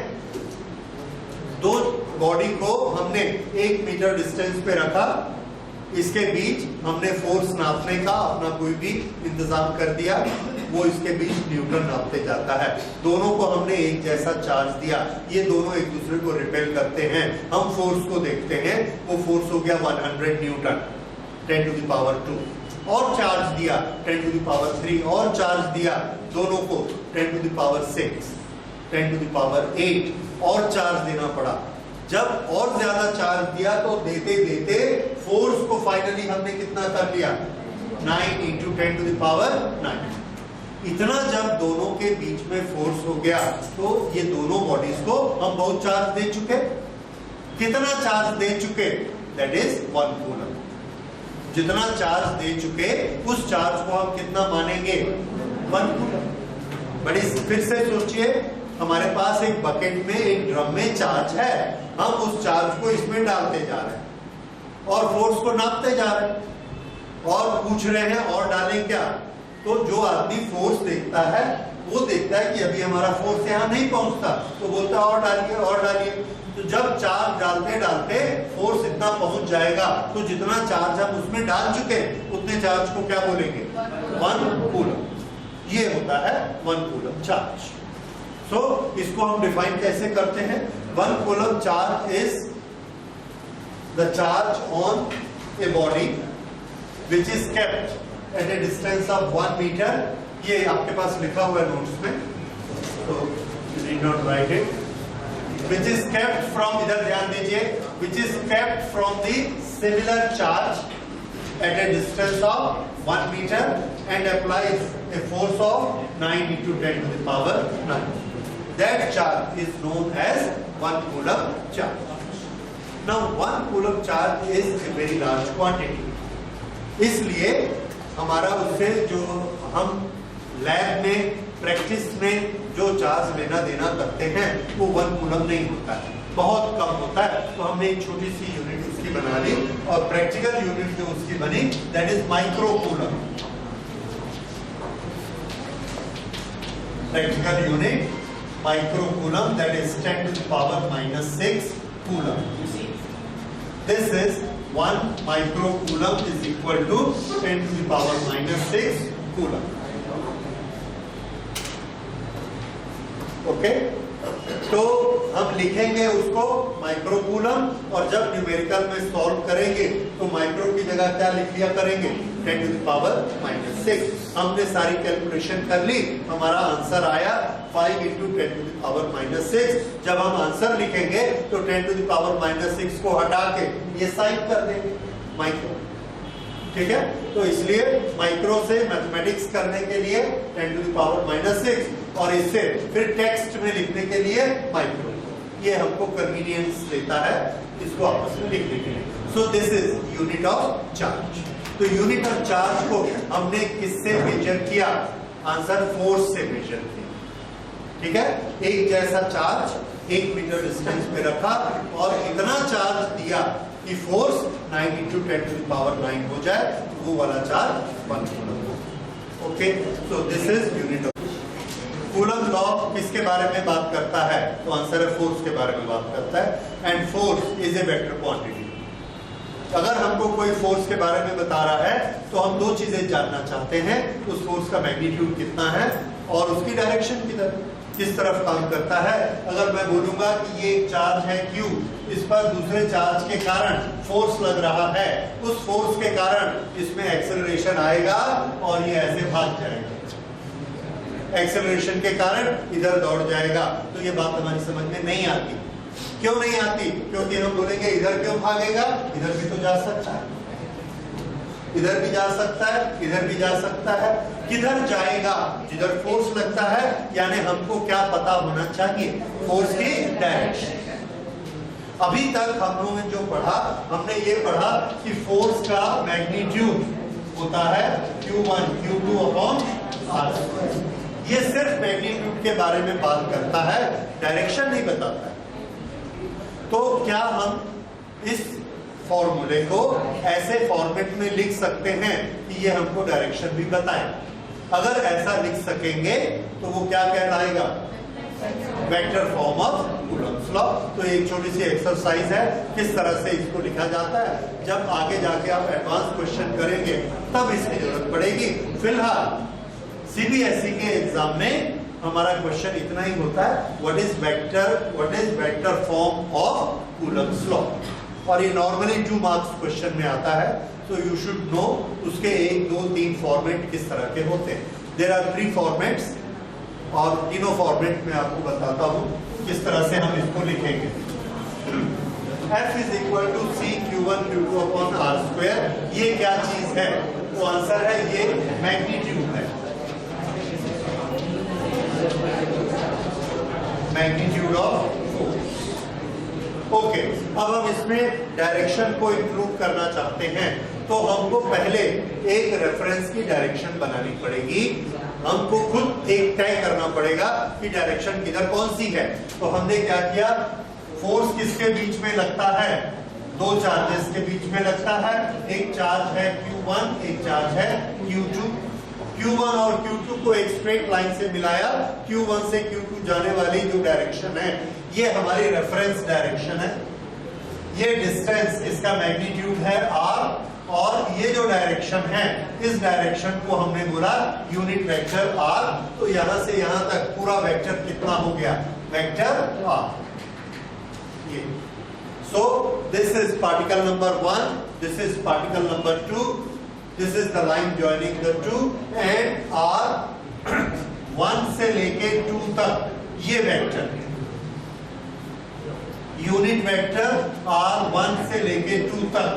2 बॉडी को हमने 1 मीटर डिस्टेंस पे रखा, इसके बीच हमने फोर्स नापने का अपना कोई भी इंतजाम कर दिया, वो इसके बीच न्यूटन नापते जाता है। दोनों को हमने एक जैसा चार्ज दिया, ये दोनों एक दूसरे को रिपेल करते हैं। हम फोर्स को देखते हैं, वो फोर्स हो गया 100 न्यूटन 10 to the power 2। और चार्ज दिया 10 to the power 3, और चार्ज दिया दोनों को 10 to the power 6, 10 to the power 8, और चार्ज देना पड़ा जब और ज्यादा चार्ज दिया तो देते देते फोर्स को फाइनली हमने कितना कर लिया, 9 into 10 to the power 9। इतना जब दोनों के बीच में फोर्स हो गया तो ये दोनों बॉडीज को हम बहुत चार्ज दे चुके। कितना चार्ज दे चुके, दैट इज 1 कूलम। जितना चार्ज दे चुके उस चार्ज को हम कितना मानेंगे, 1 कूलम। बड़ी फिर से सोचिए, हमारे पास एक बकेट में, एक ड्रम में चार्ज है, हम उस चार्ज को इसमें डालते जा रहे हैं और फोर्स को नापते जा रहे हैं और पूछ रहे हैं और डालें क्या। तो जो आदमी फोर्स देखता है वो देखता है कि अभी हमारा फोर्स यहाँ नहीं पहुंचता, तो बोलता है और डालिए और डालिए। तो जब चार्ज डालते डालते फोर्स इतना पहुंच जाएगा तो जितना चार्ज हम उसमें डाल चुके उतने चार्ज को क्या बोलेंगे, 1 कूलम। ये होता है 1 कूलम चार्ज। सो इसको हम डिफाइन कैसे करते हैं, 1 coulomb charge is the charge on a body which is kept at a distance of 1 metre. ये आपके पास लिखा हुआ है नोट्स में, तो you need not write it. Which is kept from, इधर ध्यान दीजिए, which is kept from the similar charge at a distance of 1 metre and applies a force of 9 into 10 to the power 9. That charge is known as 1 coulomb charge. Now 1 coulomb charge is a very large quantity. इसलिए हमारा उससे जो हम lab में, practice में जो charge लेना देना करते हैं वो 1 कूलम नहीं होता है, बहुत कम होता है। तो हमने एक छोटी सी यूनिट उसकी बना ली और प्रैक्टिकल यूनिट जो उसकी बनी that is micro coulomb. Practical unit micro coulomb, that is 10 to the power minus 6 coulomb. This is 1 micro coulomb is equal to 10 to the power minus 6 coulomb. Okay? तो हम लिखेंगे उसको माइक्रो कूलम और जब numerical में solve करेंगे तो micro की जगह क्या लिख लिया करेंगे, 10 to the power minus 6। हमने सारी कैलकुलेशन कर ली, हमारा आंसर आया 5 into 10 to the power minus 6। जब हम आंसर लिखेंगे तो 10 to the power minus 6 को हटा के ये साइन कर देंगे माइक्रो। ठीक है, तो इसलिए माइक्रो से मैथमेटिक्स करने के लिए 10 to the power minus 6 और इससे फिर टेक्स्ट में लिखने के लिए माइक्रो। ये हमको कन्वीनियंस देता है इसको आपस में लिखने के लिए। सो this is unit of charge. तो यूनिट ऑफ चार्ज को हमने किससे मेजर किया, आंसर फोर्स से मेजर किया। ठीक है, एक जैसा चार्ज 1 मीटर डिस्टेंस पे रखा और इतना चार्ज दिया कि force 9 into 10 to the power 9 हो जाए, वो वाला चार्ज 1 कूलम हो। Okay, so this is unit of. Coulomb law किसके बारे में बात करता है, तो आंसर है फोर्स के बारे में बात करता है। And force is a vector quantity. अगर हमको कोई फोर्स के बारे में बता रहा है तो हम 2 चीजें जानना चाहते हैं, उस फोर्स का मैग्नीट्यूड कितना है और उसकी डायरेक्शन किस तरफ काम करता है। अगर मैं बोलूंगा कि ये एक चार्ज है Q, इस पर दूसरे चार्ज के कारण फोर्स लग रहा है, उस फोर्स के कारण इसमें एक्सेलरेशन आएगा और ये ऐसे भाग जाएगा, एक्सेलरेशन के कारण इधर दौड़ जाएगा। तो ये बात हमारी समझ में नहीं आती। क्यों नहीं आती, क्योंकि हम बोलेंगे इधर क्यों भागेगा, इधर भी तो जा सकता है, इधर भी जा सकता है, इधर भी जा सकता है। किधर जाएगा, जिधर फोर्स लगता है, यानी हमको क्या पता होना चाहिए, फोर्स की डायरेक्शन। अभी तक हम लोगों ने जो पढ़ा, हमने ये पढ़ा कि फोर्स का मैग्नीट्यूड होता है Q1 Q2 अपॉन R। ये सिर्फ मैग्नीट्यूड के बारे में बात करता है, डायरेक्शन नहीं बताता है। तो क्या हम इस फॉर्मूले को ऐसे फॉर्मेट में लिख सकते हैं कि ये हमको डायरेक्शन भी बताए? अगर ऐसा लिख सकेंगे तो वो क्या कहलाएगा, vector form of Coulomb's law. तो एक छोटी सी एक्सरसाइज है किस तरह से इसको लिखा जाता है। जब आगे जाके आप एडवांस क्वेश्चन करेंगे तब इसकी जरूरत पड़ेगी। फिलहाल सीबीएसई के एग्जाम में हमारा क्वेश्चन इतना ही होता है, what is vector form of Coulomb's law. और ये नॉर्मली 2 मार्क्स क्वेश्चन में आता है, तो यू शुड नो उसके 1, 2, 3 फॉर्मेट किस तरह के होते हैं। देयर आर 3 फॉर्मेट्स और तीनों फॉर्मेट में आपको बताता हूं किस तरह से हम इसको लिखेंगे। F is equal to C Q1 Q2 upon R square. ये क्या चीज है? तो आंसर है ये मैग्नीट्यूड है, मैग्नीट्यूड ऑफ फोर्स। ओके, अब हम इसमें डायरेक्शन को इंक्लूड करना चाहते हैं तो हमको पहले एक रेफरेंस की डायरेक्शन बनानी पड़ेगी। हमको खुद एक तय करना पड़ेगा कि डायरेक्शन किधर कौन सी है। तो हमने क्या किया, फोर्स किसके बीच में लगता है? दो चार्जेस के बीच में लगता है। एक चार्ज है Q1, एक चार्ज है Q2। Q1 और Q2 को एक स्ट्रेट लाइन से मिलाया। Q1 से Q2 जाने वाली जो डायरेक्शन है ये हमारी रेफरेंस डायरेक्शन है। ये डिस्टेंस, इसका मैग्नीट्यूड है R, और ये जो डायरेक्शन है इस डायरेक्शन को हमने बोला यूनिट वेक्टर R। तो यहां से यहां तक पूरा वेक्टर कितना हो गया? Vector R। ये so this is particle number 1, this is particle number 2, this is the line joining the two, and R 1 से लेके 2 तक ये वेक्टर यूनिट वेक्टर R1 से लेके 2 तक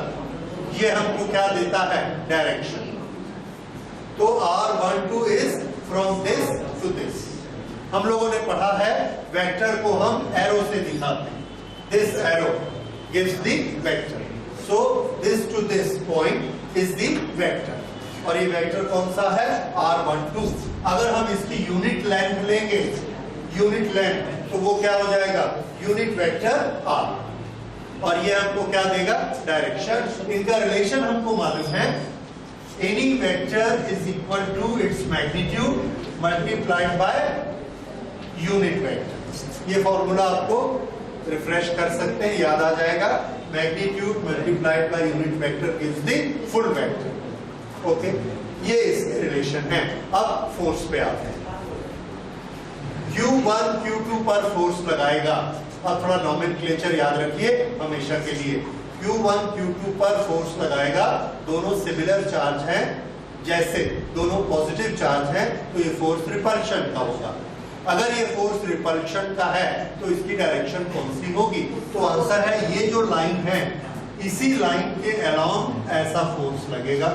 ये हमको क्या देता है? डायरेक्शन। तो R12 is from this to this. हम लोगों ने पढ़ा है वेक्टर को हम एरो से दिखाते हैं। This arrow gives the vector. So this to this point is the vector. और ये वेक्टर कौन सा है? R12। अगर हम इसकी यूनिट लेंथ लेंगे, यूनिट लेंथ, तो वो क्या हो जाएगा? Unit vector R। और ये हमको क्या देगा? डायरेक्शन। इनका रिलेशन हमको मालूम है, any vector is equal to its magnitude multiplied by unit vector. ये फॉर्मूला आपको रिफ्रेश कर सकते हैं, याद आ जाएगा। Magnitude multiplied by unit vector gives the full vector. Okay, ये इसके रिलेशन है। अब फोर्स पे आते हैं। Q1 Q2 पर फोर्स लगाएगा। अब थोड़ा नोमेनक्लेचर याद रखिए हमेशा के लिए। Q1 Q2 पर फोर्स लगाएगा, दोनों सिमिलर चार्ज हैं, जैसे दोनों पॉजिटिव चार्ज हैं, तो ये फोर्स रिपल्शन का होगा। अगर ये फोर्स रिपल्शन का है तो इसकी डायरेक्शन कौन सी होगी? तो आंसर है ये जो लाइन है, इसी लाइन के अलोंग ऐसा फोर्स लगेगा।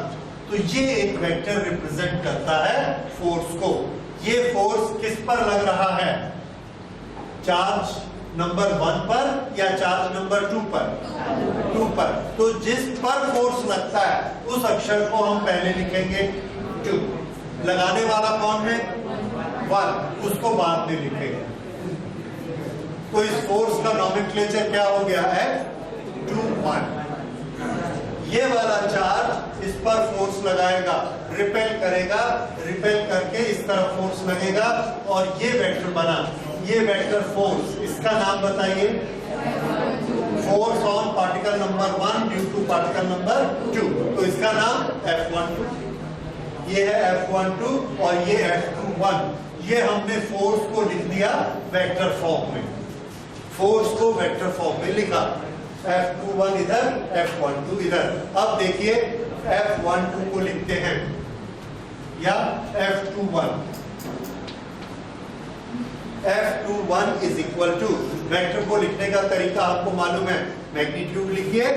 तो ये एक वेक्टर रिप्रेजेंट करता है फोर्स को। ये फोर्स किस पर लग रहा है? चार्ज नंबर 1 पर या चार्ज नंबर 2 पर? 2 पर। तो जिस पर फोर्स लगता है उस अक्षर को हम पहले लिखेंगे 2। लगाने वाला कौन है? 1, उसको बाद में लिखेंगे। तो इस फोर्स का नोमेनक्लेचर क्या हो गया है? 2, 1। ये वाला चार्ज इस पर फोर्स लगाएगा, रिपेल करेगा, रिपेल करके इस तरफ फोर्स लगेगा और ये वेक्टर बना। ये वेक्टर फोर्स, इसका नाम बताइए। Force on particle number 1 due to particle number 2। तो इसका नाम F12। ये है F12 और ये F21। ये हमने फोर्स को लिख दिया वेक्टर फॉर्म में। फोर्स को वेक्टर फॉर्म में लिखा। F21 इधर, F12 इधर। अब देखिए F12 को लिखते हैं या F21। F21 is equal to, vector को लिखने का तरीका आपको मालूम है। मैग्नीट्यूड लिखिए,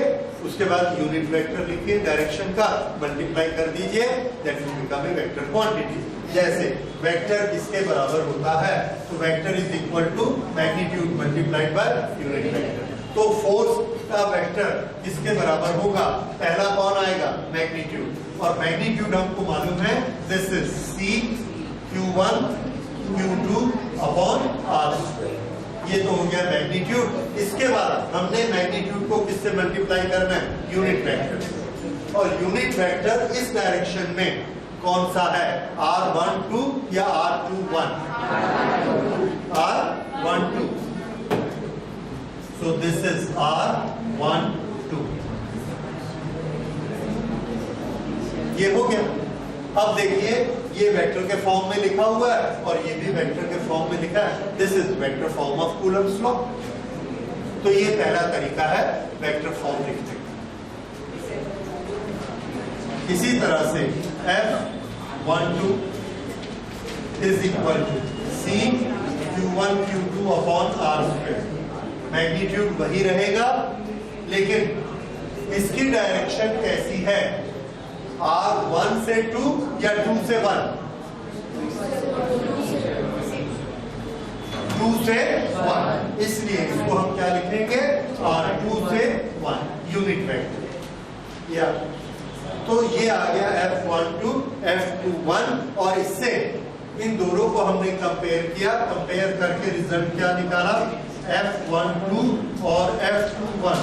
उसके बाद यूनिट वेक्टर लिखिए, डायरेक्शन का मल्टीप्लाई कर दीजिए, that will become a vector quantity. जैसे वेक्टर किसके बराबर होता है? तो vector is equal to magnitude multiplied by unit vector. तो फोर्स का वेक्टर किसके बराबर होगा? पहला कौन आएगा? मैग्नीट्यूड। और मैग्नीट्यूड हमको मालूम है, this is C Q1 Q2 upon R²। ये तो हो गया मैग्नीट्यूड। इसके बाद हमने मैग्नीट्यूड को किससे मल्टीप्लाई करना है? Unit vector. और यूनिट वेक्टर इस डायरेक्शन में कौन सा है? R12 या R21? R12। So this is R12। ये हो गया। अब देखिए ये वेक्टर के फॉर्म में लिखा हुआ है और ये भी वेक्टर के फॉर्म में लिखा है। This is vector form of Coulomb's law. तो ये पहला तरीका है वेक्टर फॉर्म लिखने का। इसी तरह से F12 is equal to C Q1 Q2 upon R²। Magnitude वही रहेगा, लेकिन इसकी डायरेक्शन कैसी है, R1 से 2 या 2 से 1? 2 से 1, इसलिए इसको हम क्या लिखेंगे, R2 से 1 यूनिट वेक्टर। या तो ये आ गया F12 F21, और इससे इन दोनों को हमने कंपेयर किया, कंपेयर करके रिजल्ट क्या निकाला, F12 और F21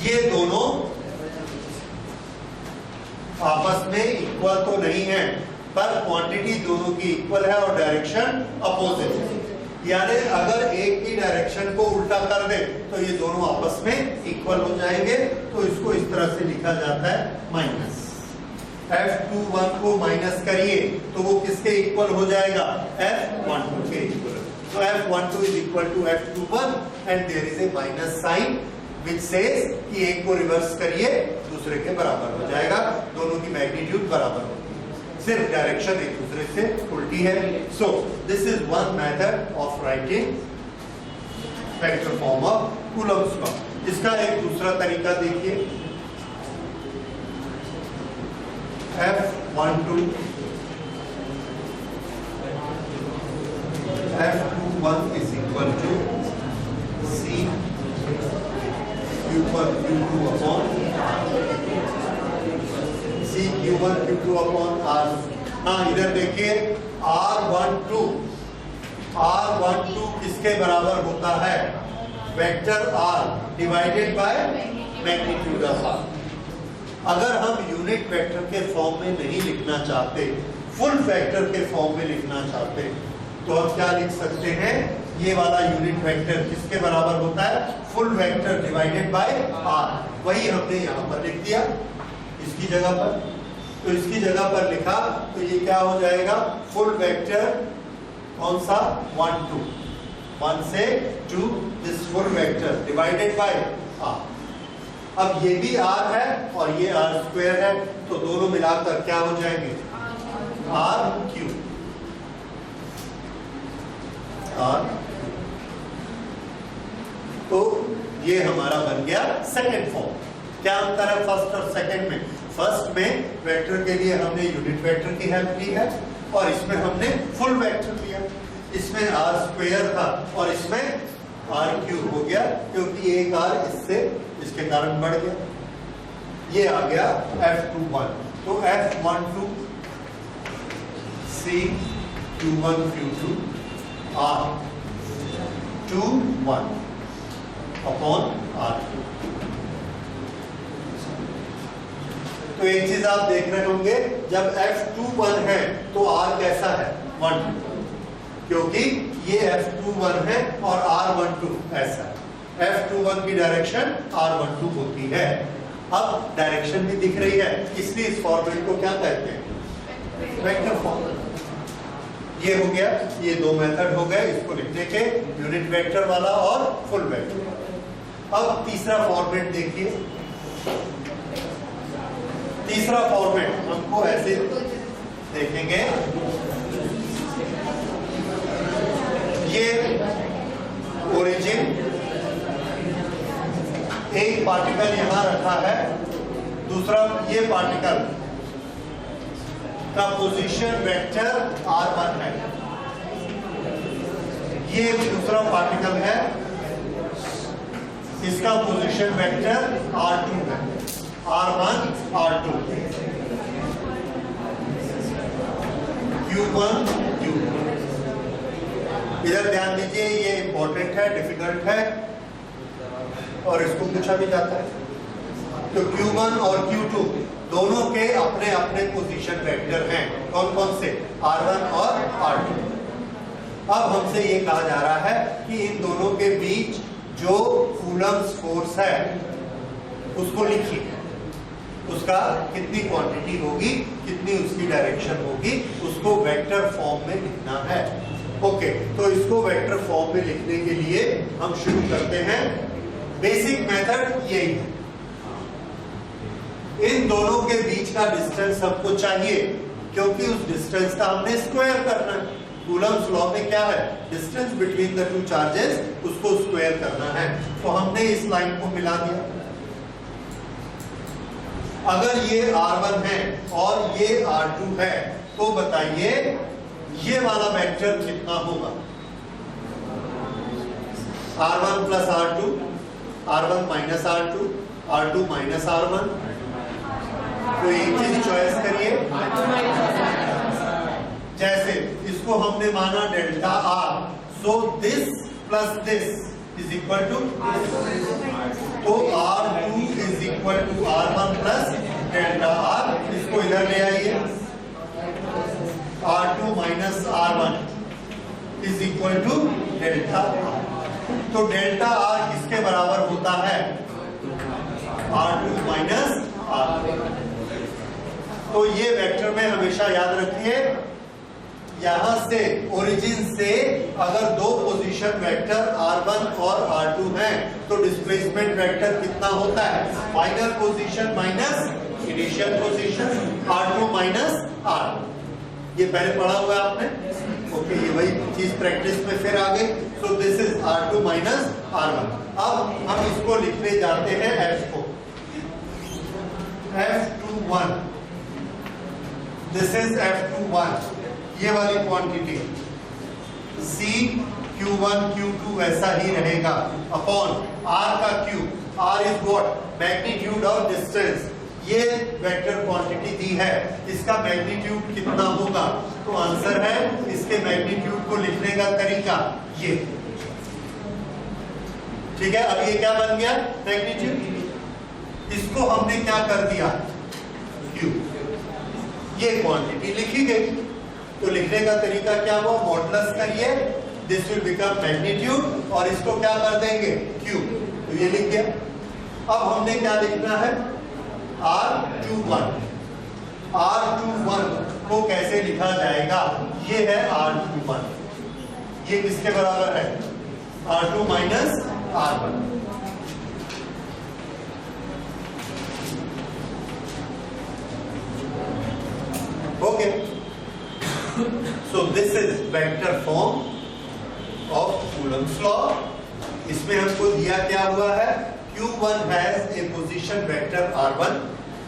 ये दोनों आपस में इक्वल तो नहीं है, पर क्वांटिटी दोनों की इक्वल है और डायरेक्शन अपोजिट है। यानी अगर एक की डायरेक्शन को उल्टा कर दे तो ये दोनों आपस में इक्वल हो जाएंगे। तो इसको इस तरह से लिखा जाता है माइनस। F21 को माइनस करिए तो वो किसके इक्वल हो जाएगा, F12 के इक्वल। तो F12 is equal to F21 and there is a minus sign which says कि एक को रिवर्स करिए दूसरे के बराबर हो जाएगा, दोनों की मैग्नीट्यूड बराबर होगी, सिर्फ डायरेक्शन एक दूसरे से उल्टी है। सो this is one method of writing vector form of Coulomb's law. इसका एक दूसरा तरीका देखिए, F12 F21 is equal to C Q2 upon C Q1 Q2 upon R। हाँ इधर देखिए R12 किसके बराबर होता है, vector R divided by magnitude of R। अगर हम यूनिट वेक्टर के फॉर्म में नहीं लिखना चाहते, फुल वेक्टर के फॉर्म में लिखना चाहते, तो हम क्या लिख सकते हैं, ये वाला यूनिट वेक्टर किसके बराबर होता है, full vector divided by R। वही हमने यहाँ पर लिख दिया इसकी जगह पर। तो इसकी जगह पर लिखा तो ये क्या हो जाएगा, फुल वेक्टर कौन सा, 1 2, 1 से 2, this full vector divided by R। अब ये भी R है और ये R स्क्वायर है, तो दोनों मिलाकर क्या हो जाएंगे, R क्यूब। तो ये हमारा बन गया सेकंड फॉर्म। क्या अंतर है फर्स्ट और सेकंड में, फर्स्ट में वेक्टर के लिए हमने यूनिट वेक्टर की हेल्प ली है और इसमें हमने फुल वेक्टर लिया। इसमें R स्क्वायर था और इसमें R क्यूब हो गया, क्योंकि एक R इससे इसके कारण बढ़ गया। ये आ गया F21। तो F12 C Q1 Q2 R21 upon R। तो एक चीज आप देख रहे होंगे, जब F21 है तो R कैसा है, 1 क्योंकि ये F21 है और R12 ऐसा है। F21 की डायरेक्शन R12 होती है। अब डायरेक्शन भी दिख रही है, इसलिए इस फॉर्मेट को क्या कहते हैं, वेक्टर फॉर्म। ये हो गया, ये दो मेथड हो गए इसको लिखने के, यूनिट वेक्टर वाला और फुल वेक्टर। अब तीसरा फॉर्मेट देखिए। तीसरा फॉर्मेट हमको ऐसे देखेंगे, ये ओरिजिन, एक पार्टिकल यहां रखा है, दूसरा ये पार्टिकल का पोजीशन वेक्टर R1 है, ये दूसरा पार्टिकल है, इसका पोजीशन वेक्टर R2 है, R1 R2 Q1 Q2। इधर ध्यान दीजिए, ये इंपॉर्टेंट है, डिफिकल्ट है और इसको पूछा भी जाता है। तो Q1 और Q2 दोनों के अपने अपने पोजीशन वेक्टर हैं, कौन कौन से, R1 और R2। अब हमसे ये कहा जा रहा है कि इन दोनों के बीच जो कूलम्ब्स फोर्स है उसको लिखिए, उसका कितनी क्वांटिटी होगी, कितनी उसकी डायरेक्शन होगी, उसको वेक्टर फॉर्म में लिखना है। ओके, तो इसको वेक्टर फॉर्म में लिखने के लिए हम शुरू करते हैं। बेसिक मेथड यही है, इन दोनों के बीच का डिस्टेंस हमको चाहिए, क्योंकि उस डिस्टेंस का हमने स्क्वायर करना है। कूलम्स लॉ में क्या है, distance between the two charges उसको स्क्वायर करना है, तो हमने इस लाइन को मिला दिया। अगर ये R1 है और ये R2 है तो बताइए ये वाला वेक्टर कितना होगा, R1 plus R2, R1 minus R2, R2 minus R1, तो एक चीज चॉइस करिए। जैसे इसको हमने माना delta R, so this plus this is equal to, तो R2 is equal to R1 plus delta R, इसको इधर ले आइए, R2 minus R1 is equal to delta R। तो डेल्टा R किसके बराबर होता है, R2 माइनस R। तो ये वेक्टर में हमेशा याद रखिए, यहां से ओरिजिन से अगर दो पोजीशन वेक्टर R1 और R2 हैं तो डिस्प्लेसमेंट वेक्टर कितना होता है, final position minus initial position, R2 minus R। ये पहले पढ़ा हुआ है आपने, ओके, ये वही चीज प्रैक्टिस में फिर आ गई। सो this is R2 minus R1। अब हम इसको लिखने जाते हैं F को, F21, दिस इज F21, ये वाली क्वांटिटी C Q1 Q2 ऐसा ही रहेगा अपॉन R का Q, R is what, magnitude of distance. ये वेक्टर क्वांटिटी दी है, इसका मैग्नीट्यूड कितना होगा, तो आंसर है इसके मैग्नीट्यूड को लिखने का तरीका ये, ठीक है। अब ये क्या बन गया, मैग्नीट्यूड, इसको हमने क्या कर दिया, Q, ये क्वांटिटी लिखी गई, तो लिखने का तरीका क्या हुआ, मॉडुलस करिए, दिस विल बिकम मैग्नीट्यूड और इसको क्या कर देंगे, Q, तो ये लिख दिया। अब हमने क्या लिखना है, R21, R21 को कैसे लिखा जाएगा, ये है R21, ये किसके बराबर है, R2 minus R1। Okay, so this is vector form of Coulomb's law। इसमें हमको दिया क्या हुआ है, Q1 has a position vector R1,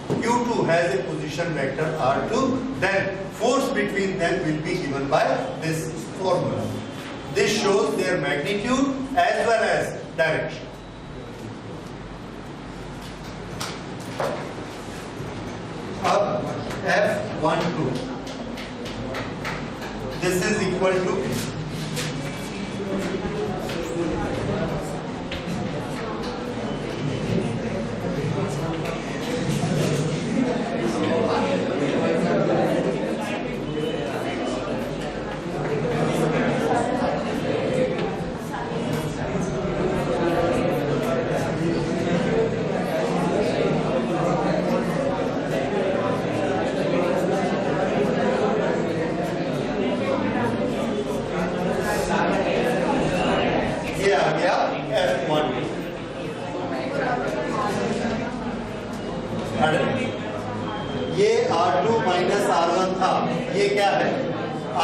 Q2 has a position vector R2, then force between them will be given by this formula। This shows their magnitude as well as direction। अब F12, this is equal to ये R2 minus R1 था, ये क्या है,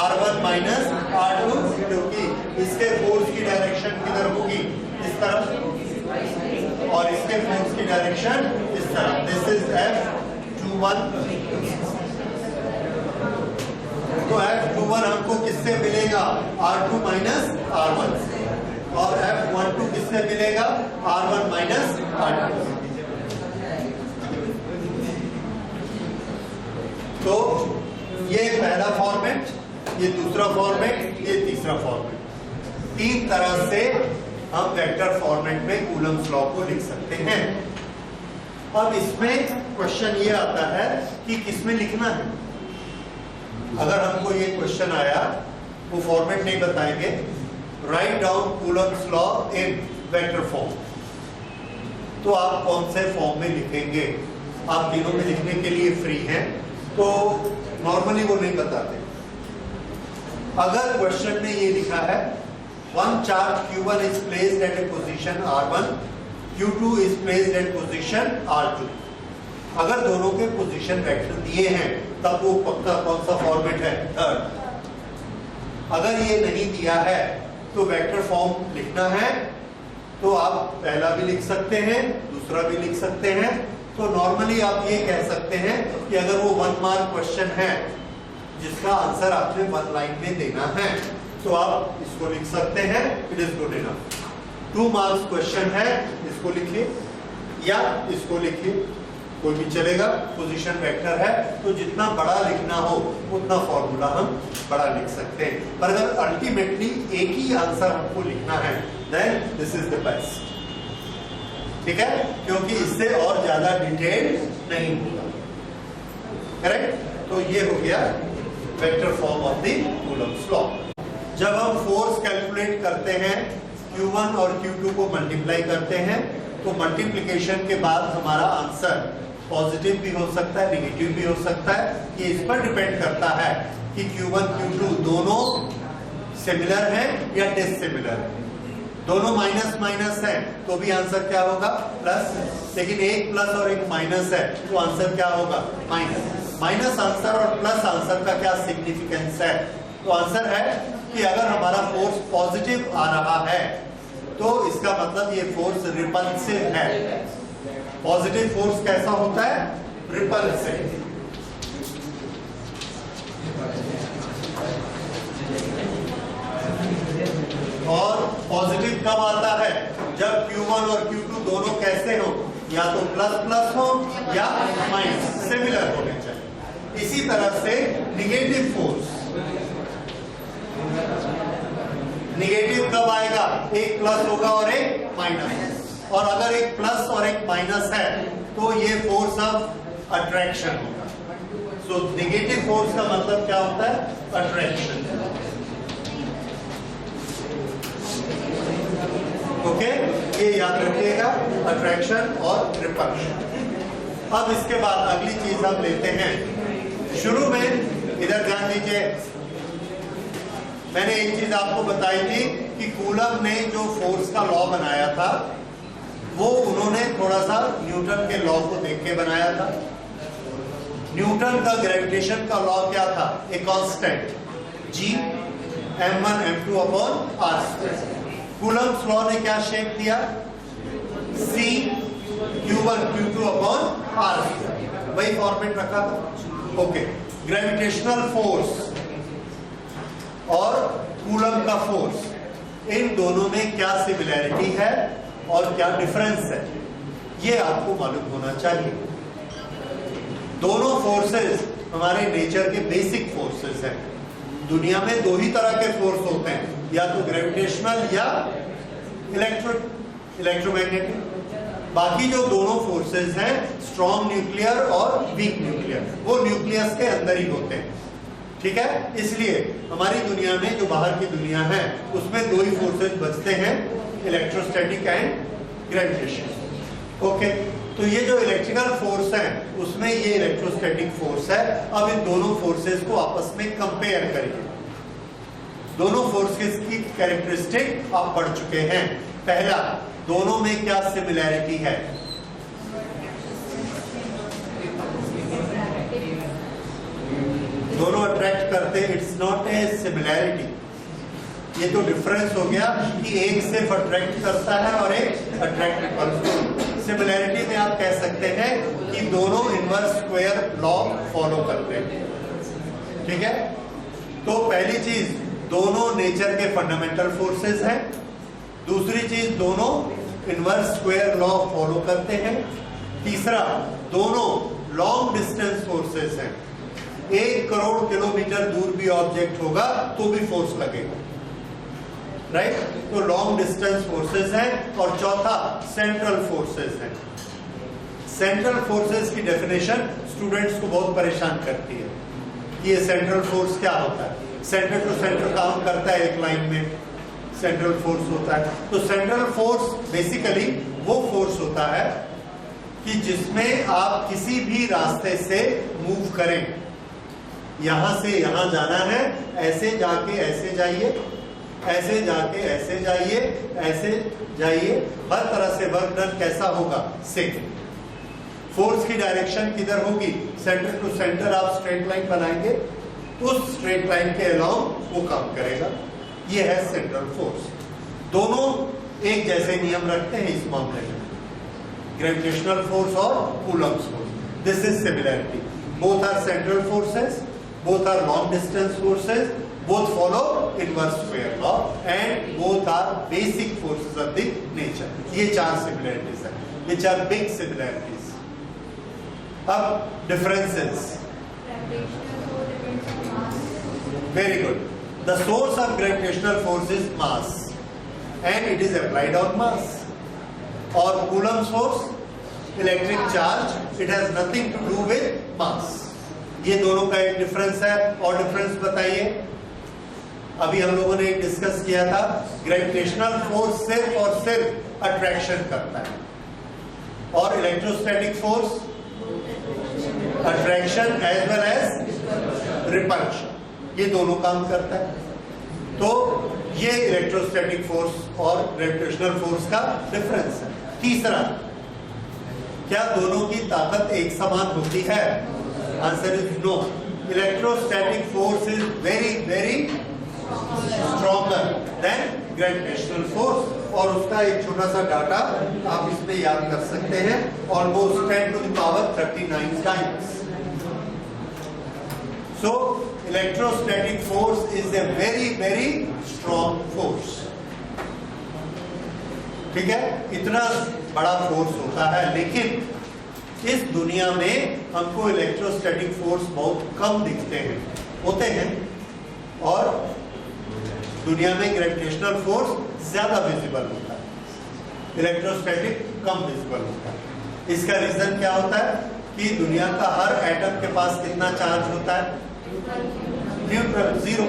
R1 minus R2, क्योंकि इसके force की direction किधर होगी, इस तरफ, और इसके फोर्स की डायरेक्शन इस तरफ। This is F21। तो F21 हमको किससे मिलेगा, R2 माइनस R1, और F12 किससे मिलेगा, R1 माइनस R2। तो ये पहला फॉर्मेट, ये दूसरा फॉर्मेट, ये तीसरा फॉर्मेट, तीन तरह से हम वेक्टर फॉर्मेट में कूलम्स लॉ को लिख सकते हैं। अब इसमें क्वेश्चन ये आता है कि किसमें लिखना है। अगर हमको ये क्वेश्चन आया, वो फॉर्मेट नहीं बताएंगे, write down Coulomb's law in vector form, तो आप कौन से फॉर्म में लिखेंगे, आप तीनों में लिखने के लिए फ्री हैं, तो नॉर्मली वो नहीं बताते। अगर क्वेश्चन में ये लिखा है one charge Q1 is placed at A position R1, Q2 is placed at position R2, अगर दोनों के पोजीशन वेक्टर दिए हैं तब वो पक्का कौन सा फॉर्मेट है, थर्ड। अगर ये नहीं दिया है तो वेक्टर फॉर्म लिखना है तो आप पहला भी लिख सकते हैं, दूसरा भी लिख सकते हैं। तो नॉर्मली आप ये कह सकते हैं कि अगर वो 1 मार्क क्वेश्चन है जिसका आंसर आपने 1 लाइन में देना है तो आप इसको लिख सकते हैं, it is good enough. 2 marks question है, इसको लिखिए या इसको लिखिए, कोई भी चलेगा, पोजीशन वेक्टर है तो जितना बड़ा लिखना हो उतना फॉर्मूला हम बड़ा लिख सकते हैं। पर अगर अल्टीमेटली एक ही आंसर हमको लिखना है then this is the best, ठीक है, क्योंकि इससे और ज्यादा डिटेल नहीं होगा। करेक्ट? तो ये हो गया vector form of the Coulomb's law. जब हम फोर्स कैलकुलेट करते हैं, Q1 और Q2 को मल्टीप्लाई करते हैं तो मल्टीप्लिकेशन के बाद हमारा आंसर पॉजिटिव भी हो सकता है, नेगेटिव भी हो सकता है। ये इस पर डिपेंड करता है कि Q1 Q2 दोनों सिमिलर हैं या डिसिमिलर है। दोनों माइनस माइनस है तो भी आंसर क्या होगा? प्लस। लेकिन एक प्लस और एक माइनस है तो आंसर क्या होगा? माइनस। माइनस आंसर और प्लस आंसर का क्या सिग्निफिकेंस है? तो आंसर है कि अगर हमारा फोर्स पॉजिटिव आ रहा है तो इसका मतलब ये फोर्स रिपल्सिव है। पॉजिटिव फोर्स कैसा होता है? रिपल्सिव। और पॉजिटिव कब आता है? जब Q1 और Q2 दोनों कैसे हो, या तो प्लस प्लस हो या माइनस, सिमिलर होने चाहिए। इसी तरह से निगेटिव फोर्स, निगेटिव कब आएगा? एक प्लस होगा और एक माइनस। और अगर एक प्लस और एक माइनस है तो ये फोर्स ऑफ अट्रैक्शन होगा। सो निगेटिव फोर्स का मतलब क्या होता है? अट्रैक्शन। ओके, ये याद रखिएगा, अट्रैक्शन और रिपल्शन। अब इसके बाद अगली चीज हम लेते हैं। शुरू में इधर ध्यान दीजिए, मैंने एक चीज आपको बताई थी कि कूलम ने जो फोर्स का लॉ बनाया था वो उन्होंने थोड़ा सा न्यूटन के लॉ को देख के बनाया था। न्यूटन का ग्रेविटेशन का लॉ क्या था? A constant G m1 m2 upon r²। Coulomb's law ने क्या शेप दिया? C Q1 Q2 upon r²। वही फॉर्मेट रखा था। ओके, ग्रेविटेशनल फोर्स और कूलम का फोर्स, इन दोनों में क्या सिमिलैरिटी है और क्या डिफरेंस है, ये आपको मालूम होना चाहिए। दोनों फोर्सेस हमारे नेचर के बेसिक फोर्सेस हैं। दुनिया में 2 ही तरह के फोर्स होते हैं, या तो ग्रेविटेशनल या इलेक्ट्रोमैग्नेटिक। बाकी जो दोनों फोर्सेस हैं, स्ट्रॉन्ग न्यूक्लियर और वीक न्यूक्लियर, वो न्यूक्लियस के अंदर ही होते हैं। ठीक है, इसलिए हमारी दुनिया में जो बाहर की दुनिया है उसमें 2 ही फोर्सेस बचते हैं, इलेक्ट्रोस्टैटिक एंड ग्रेविटेशन। ओके, तो ये जो इलेक्ट्रिकल फोर्स है उसमें ये इलेक्ट्रोस्टैटिक फोर्स है। अब इन दोनों फोर्सेस को आपस में कंपेयर करिए। दोनों फोर्सेस की कैरेक्टरिस्टिक आप पढ़ चुके हैं। पहला, दोनों में क्या सिमिलैरिटी है? दोनों अट्रैक्ट करते, इट्स नॉट ए सिमिलैरिटी। ये तो डिफरेंस हो गया कि एक सिर्फ अट्रैक्ट करता है और एक अट्रैक्ट करता। सिमिलैरिटी में आप कह सकते हैं कि दोनों इनवर्स स्क्वायर लॉ फॉलो करते हैं। ठीक है, तो पहली चीज, दोनों नेचर के फंडामेंटल फोर्सेस हैं। दूसरी चीज, दोनों इनवर्स स्क्वायर लॉ फॉलो करते हैं। तीसरा, दोनों लॉन्ग डिस्टेंस फोर्सेस हैं। 1 करोड़ किलोमीटर दूर भी ऑब्जेक्ट होगा तो भी फोर्स लगेगा, राइट? तो लॉन्ग डिस्टेंस फोर्सेस हैं। और चौथा, सेंट्रल फोर्सेस हैं। सेंट्रल फोर्सेस की डेफिनेशन स्टूडेंट्स को बहुत परेशान करती है कि ये सेंट्रल फोर्स क्या होता है। सेंटर टू सेंटर काम करता है, एक लाइन में सेंट्रल फोर्स होता है। तो सेंट्रल फोर्स बेसिकली वो फोर्स होता है कि जिसमें आप किसी भी रास्ते से मूव करें। यहां से यहां जाना है, ऐसे जाके ऐसे जाइए, ऐसे जाके ऐसे जाइए, ऐसे जाइए, हर तरह से वर्क डन कैसा होगा? सेम। फोर्स की डायरेक्शन किधर होगी? सेंटर टू सेंटर आप स्ट्रेट लाइन बनाएंगे उस स्ट्रेट लाइन के अलाउंग वो काम करेगा। ये है सेंट्रल फोर्स। दोनों एक जैसे नियम रखते हैं इस मामले में, ग्रेविटेशनल फोर्स और Coulomb's force. This is similarity. Both are central forces, both are long distance forces, both follow inverse square law and both are basic forces of the nature. ये चार similarities हैं, which are big similarities. अब differences. Very good. The source of gravitational force is mass and it is applied on mass. और Coulomb's force, electric charge, it has nothing to do with mass. ये दोनों का एक difference है। और difference बताइए। अभी हम लोगों ने एक डिस्कस किया था, ग्रेविटेशनल फोर्स सिर्फ और सिर्फ अट्रैक्शन करता है और electrostatic force attraction as well as repulsion, ये दोनों काम करता है। तो ये इलेक्ट्रोस्टैटिक फोर्स और ग्रेविटेशनल फोर्स का डिफरेंस है। तीसरा, क्या दोनों की ताकत एक समान होती है? Answer is no. Electrostatic force is very, very stronger than gravitational force. और उसका एक छोटा सा डाटा आप इसमें याद कर सकते हैं, almost 10 to the power 39 times. So, electrostatic force is a very, very strong force. ठीक है, इतना बड़ा फोर्स होता है, लेकिन इस दुनिया में हमको इलेक्ट्रोस्टैटिक फोर्स बहुत कम दिखते हैं, होते हैं, और दुनिया में ग्रेविटेशनल फोर्स ज्यादा विजिबल होता है, इलेक्ट्रोस्टैटिक कम विजिबल होता है। इसका रीजन क्या होता है कि दुनिया का हर एटम के पास कितना चार्ज होता है? Neutral, zero.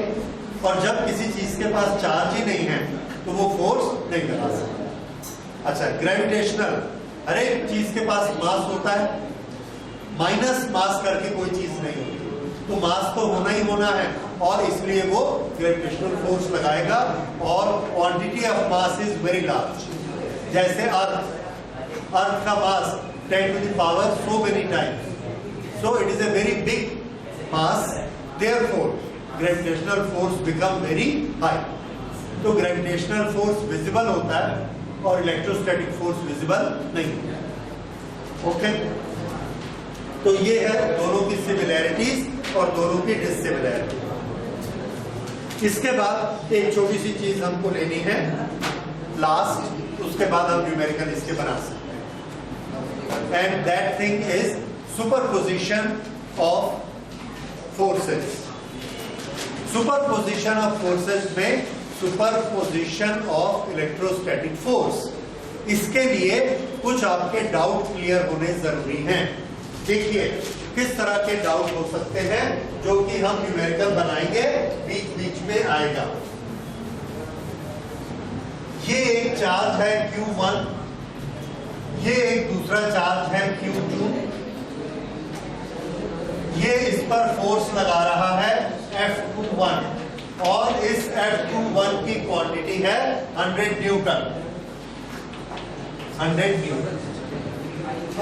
और जब किसी चीज के पास चार्ज ही नहीं है तो वो फोर्स नहीं लगा सकता। अच्छा, ग्रेविटेशनल, हर एक चीज के पास मास होता है, माइनस मास करके कोई चीज नहीं होती, तो मास तो होना ही होना है, और इसलिए वो ग्रेविटेशनल फोर्स लगाएगा। और quantity of mass is very large. जैसे अर्थ का मास 10 to the power so many times, so it is a very big mass, therefore gravitational force become very high. तो ग्रेविटेशनल फोर्स विजिबल होता है और इलेक्ट्रोस्टैटिक फोर्स विजिबल नहीं है। Okay, तो ये है दोनों की सिमिलैरिटीज और दोनों की डिससिमिलैरिटी। इसके बाद एक छोटी सी चीज हमको लेनी है लास्ट, उसके बाद हम न्यूमेरिकल इसके बना सकते हैं, and that thing is superposition of forces. Superposition of forces में सुपरपोजिशन ऑफ इलेक्ट्रोस्टैटिक फोर्स, इसके लिए कुछ आपके डाउट क्लियर होने जरूरी हैं। देखिए किस तरह के डाउट हो सकते हैं जो कि हम न्यूमेरिकल बनाएंगे, बीच बीच में आएगा। ये एक चार्ज है Q1, ये एक दूसरा चार्ज है Q2, ये इस पर फोर्स लगा रहा है F21, और इस F21 की क्वांटिटी है 100 न्यूटन। 100 न्यूटन।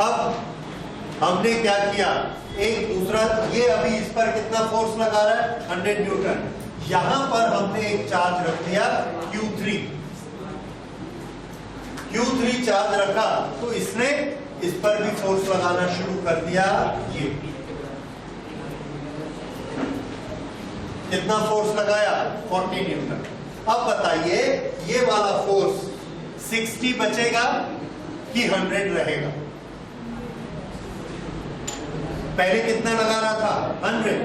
अब हमने क्या किया, एक दूसरा, ये अभी इस पर कितना फोर्स लगा रहा है? 100 न्यूटन। यहां पर हमने एक चार्ज रख दिया Q3। Q3 चार्ज रखा तो इसने इस पर भी फोर्स लगाना शुरू कर दिया। ये कितना फोर्स लगाया? 40 न्यूटन। अब बताइए ये वाला फोर्स 60 बचेगा कि 100 रहेगा? पहले कितना लगा रहा था? 100।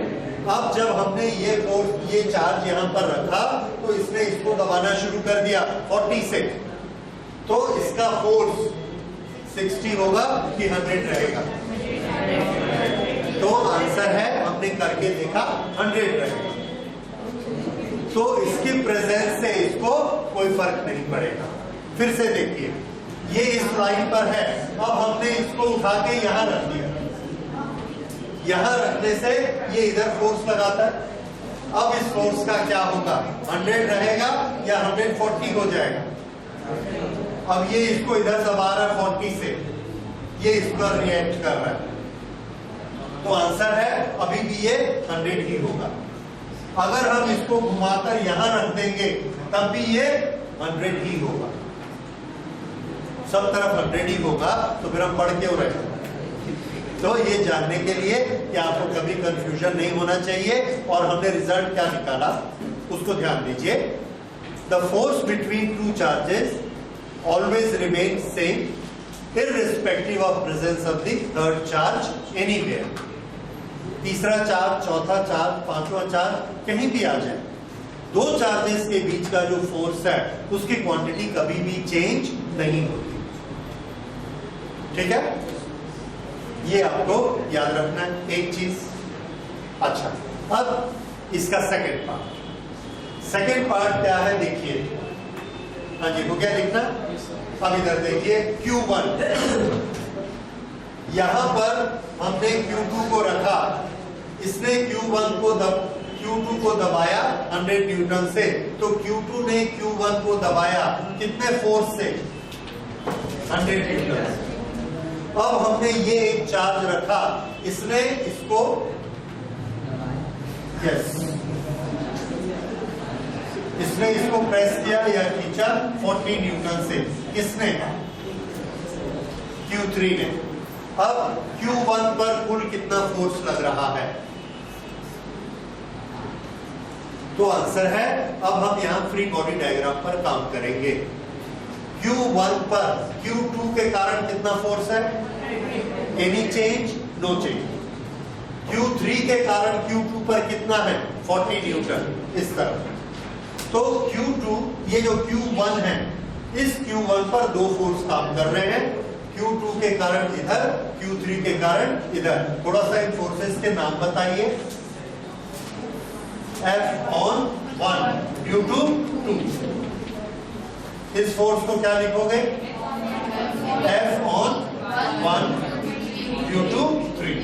अब जब हमने ये फोर्स, ये चार्ज यहां पर रखा तो इसने इसको दबाना शुरू कर दिया 40 से, तो इसका फोर्स 60 होगा कि 100 रहेगा? तो आंसर है, हमने करके देखा, 100 रहेगा। तो इसकी प्रेजेंस से इसको कोई फर्क नहीं पड़ेगा। फिर से देखिए, ये इस लाइन पर है, अब हमने इसको उठा के यहां रख दिया, यहां रखने से ये इधर फोर्स लगाता है। अब इस फोर्स का क्या होगा? 100 रहेगा या 140 हो जाएगा? अब ये इसको इधर दबा रहा है 40 से, ये इस पर रिएक्ट कर रहा है, तो आंसर है अभी भी ये 100 ही होगा। अगर हम इसको घुमाकर यहां रख देंगे तब भी ये 100 ही होगा, सब तरफ 100 ही होगा, तो फिर हम पढ़ क्यों रहे हैं? तो ये जानने के लिए कि आपको कभी कंफ्यूजन नहीं होना चाहिए। और हमने रिजल्ट क्या निकाला उसको ध्यान दीजिए। The force between two charges always remain same irrespective of presence of the third charge anywhere. तीसरा चार्ज, चौथा चार्ज, पांचवा चार्ज कहीं भी आ जाए, दो चार्जेस के बीच का जो फोर्स है उसकी क्वांटिटी कभी भी चेंज नहीं होती। ठीक है, ये आपको याद रखना है एक चीज। अच्छा, अब इसका सेकंड पार्ट। सेकंड पार्ट क्या है देखिए। हाँ जी, वो क्या लिखना? अब इधर देखिए Q1, यहां पर हमने Q2 को रखा, इसने Q1 को Q2 को दबाया 100 न्यूटन से, तो Q2 ने Q1 को दबाया कितने फोर्स से? 100 न्यूटन से। अब हमने ये एक चार्ज रखा, इसने इसको इसने इसको प्रेस किया या खींचा 40 न्यूटन से। किसने? Q3 ने। अब Q1 पर कुल कितना फोर्स लग रहा है? तो आंसर है, अब हम यहां फ्री बॉडी डायग्राम पर काम करेंगे। Q1 पर Q2 के कारण कितना फोर्स है? Any change? No change. Q3 के कारण Q2 पर कितना है? 40 न्यूटन, इस तरह। तो Q2, ये जो Q1 है, इस Q1 पर दो फोर्स काम कर रहे हैं, Q2 के कारण इधर, Q3 के कारण इधर। थोड़ा सा इन फोर्सेस के नाम बताइए। F/1 due to 2। इस फोर्स को क्या लिखोगे? F/1 due to 3।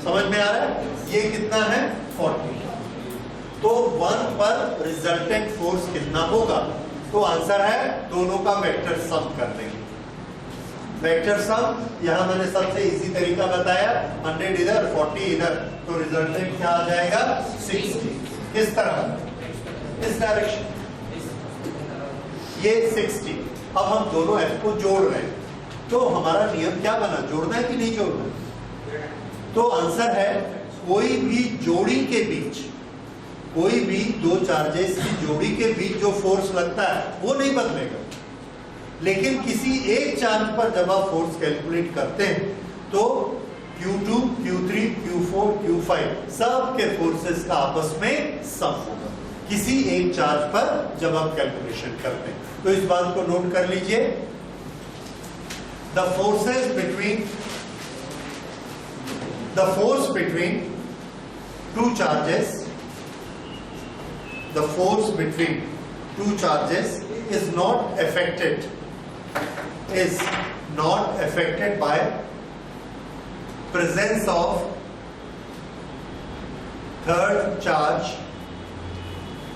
समझ में आ रहा है? ये कितना है? 40। तो 1 पर रिजल्टेंट फोर्स कितना होगा? तो आंसर है, दोनों का वेक्टर सम कर देंगे। वेक्टर सम यहां मैंने सबसे इजी तरीका बताया, 100 इधर 40 इधर, तो रिजल्टेंट क्या आ जाएगा? 60। किस तरह? इस डायरेक्शन, ये 60। अब हम दोनों एफ को जोड़ रहे हैं, तो हमारा नियम क्या बना? जोड़ना है कि नहीं जोड़ना? तो आंसर है, कोई भी जोड़ी के बीच, कोई भी दो चार्जेस की जोड़ी के बीच जो फोर्स लगता है वो नहीं बदलेगा, लेकिन किसी एक चार्ज पर जब आप फोर्स कैलकुलेट करते हैं तो Q2, Q3, Q4, Q5 सब के फोर्सेस का आपस में सम होगा किसी एक चार्ज पर जब आप कैलकुलेशन करते हैं। तो इस बात को नोट कर लीजिए। The force between two charges, the force between two charges is not affected by presence of third charge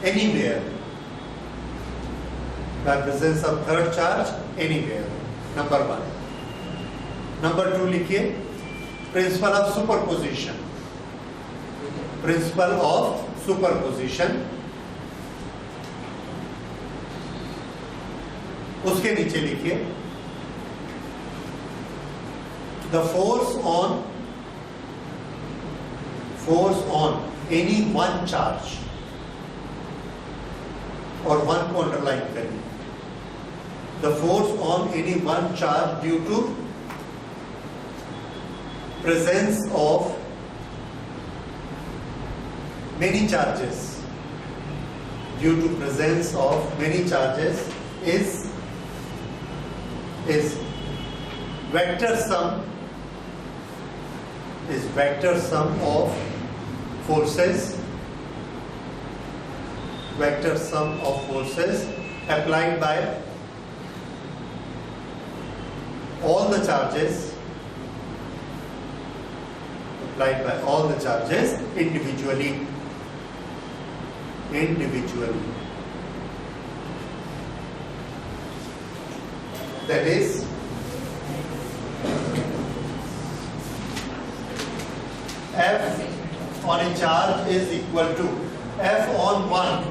anywhere. By presence of third charge anywhere. Number 1. Number 2 लिखिए, principle of superposition. Principle of superposition. उसके नीचे लिखिए, the force on any one charge, और one को underline करिए, the force on any one charge due to presence of many charges, due to presence of many charges is vector sum of forces applied by all the charges individually. That is, F on a charge is equal to F on 1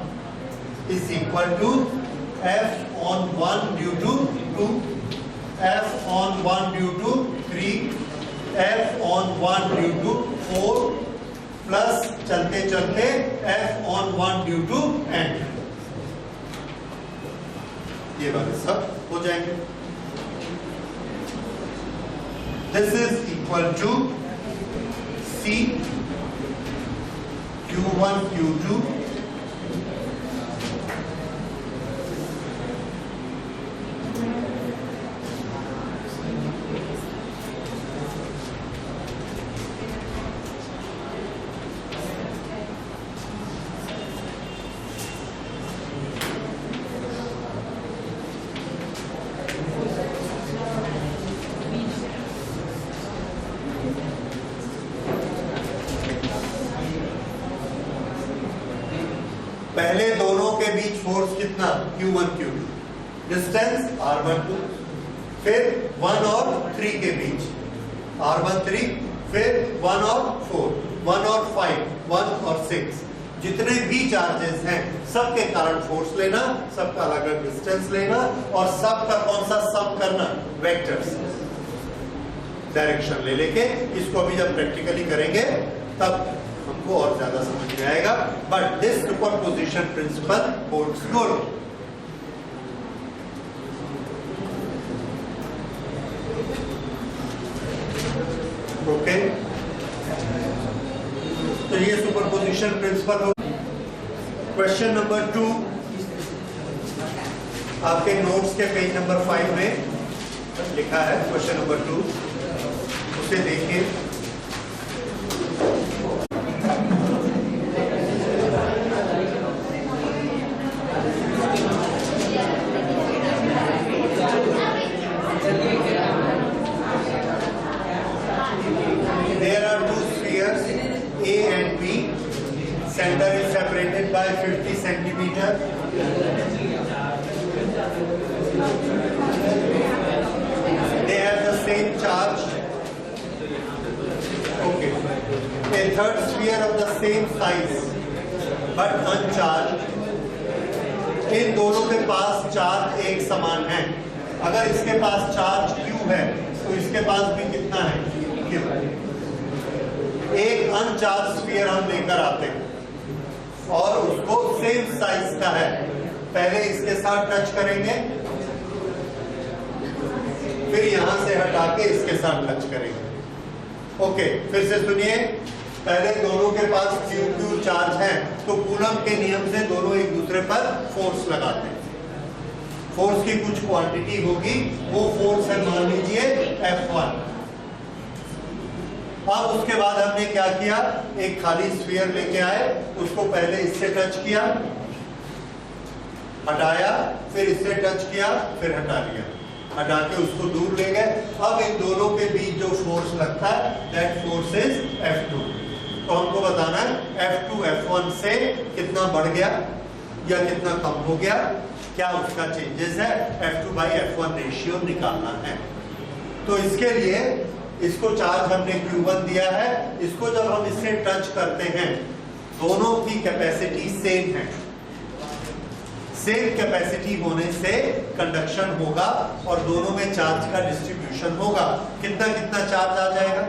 is equal to F on 1 due to 2, F on 1 due to 3, F on 1 due to 4 plus चलते चलते F on 1 due to n। ये वाले सब हो जाएंगे। This is equal to C Q1 Q2 पहले दोनों के बीच फोर्स कितना Q1 Q2, डिस्टेंस R12, फिर 1 और 3 के बीच R13, फिर 1 और 4, 1 और 5, 1 और 6, जितने भी चार्जेस हैं सबके कारण फोर्स लेना, सबका अलग अलग डिस्टेंस लेना और सबका कौन सा सम करना, वेक्टर्स डायरेक्शन ले लेके। इसको अभी जब प्रैक्टिकली करेंगे तब हमको और ज्यादा समझ में आएगा, but this superposition principle holds good. Okay, तो ये सुपरपोजिशन प्रिंसिपल हो। क्वेश्चन नंबर 2 आपके नोट्स के पेज नंबर 5 में लिखा है। क्वेश्चन नंबर 2 उसे देखिए। There are two spheres A and B. Center is separated by 50 centimeter. They have the same charge. Okay. A third sphere of the same size but uncharged. इन दोनों के पास charge एक समान है। अगर इसके पास चार्ज Q है तो इसके पास भी कितना है, Q। एक अनचार्ज स्फीयर हम लेकर आते हैं और उसको सेम साइज का है। पहले इसके साथ टच करेंगे, फिर यहां से हटा के इसके साथ टच करेंगे। ओके, फिर से सुनिए। पहले दोनों के पास Q Q चार्ज है तो कूलम के नियम से दोनों एक दूसरे पर फोर्स लगाते हैं। फोर्स की कुछ क्वांटिटी होगी, वो फोर्स है मान लीजिए F1। अब उसके बाद हमने क्या किया, एक खाली स्फीयर लेके आए, उसको पहले इससे टच किया, हटाया, फिर इससे टच किया, फिर हटा लिया, हटा के उसको दूर ले गए। अब इन दोनों के बीच जो फोर्स लगता है दैट फोर्स इज F2। तो हमको बताना है F2 F1 से कितना बढ़ गया या कितना कम हो गया, क्या उसका चेंजेस है, F2 by F1 रेशियो निकालना है। तो इसके लिए इसको चार्ज हमने Q1 दिया है, इसको जब हम इससे टच करते हैं दोनों की कैपेसिटी सेम है। सेम कैपेसिटी होने से कंडक्शन होगा और दोनों में चार्ज का डिस्ट्रीब्यूशन होगा। कितना कितना चार्ज आ जाएगा,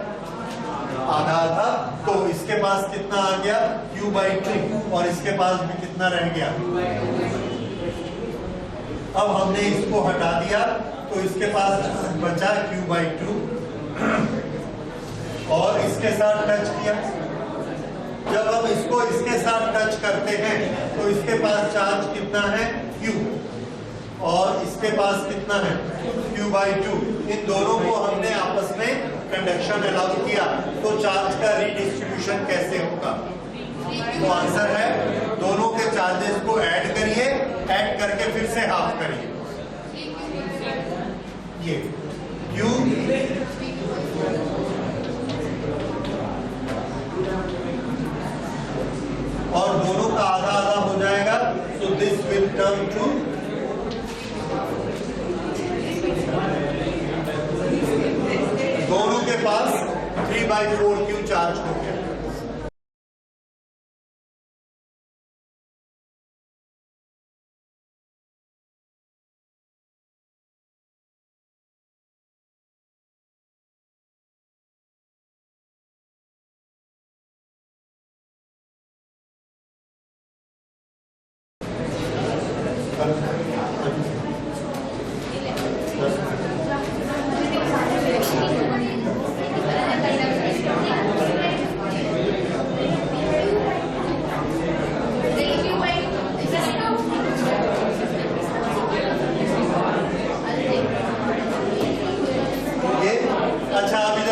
आधा आधा। तो इसके पास कितना आ गया Q/2 और इसके पास भी कितना रह गया। अब हमने इसको हटा दिया तो इसके पास बचा Q/2 और इसके साथ टच किया। जब हम इसको इसके साथ टच करते हैं तो इसके पास चार्ज कितना है Q और इसके पास कितना है Q/2। इन दोनों को हमने आपस में कंडक्शन अलाउ किया तो चार्ज का रीडिस्ट्रीब्यूशन कैसे होगा। तो आंसर है दोनों के चार्जेस को ऐड करिए, ऐड करके फिर से हाफ करिए। ये Q और दोनों का आधा आधा हो जाएगा। So this will turn to दोनों के पास 3/4 Q चार्ज हो गया।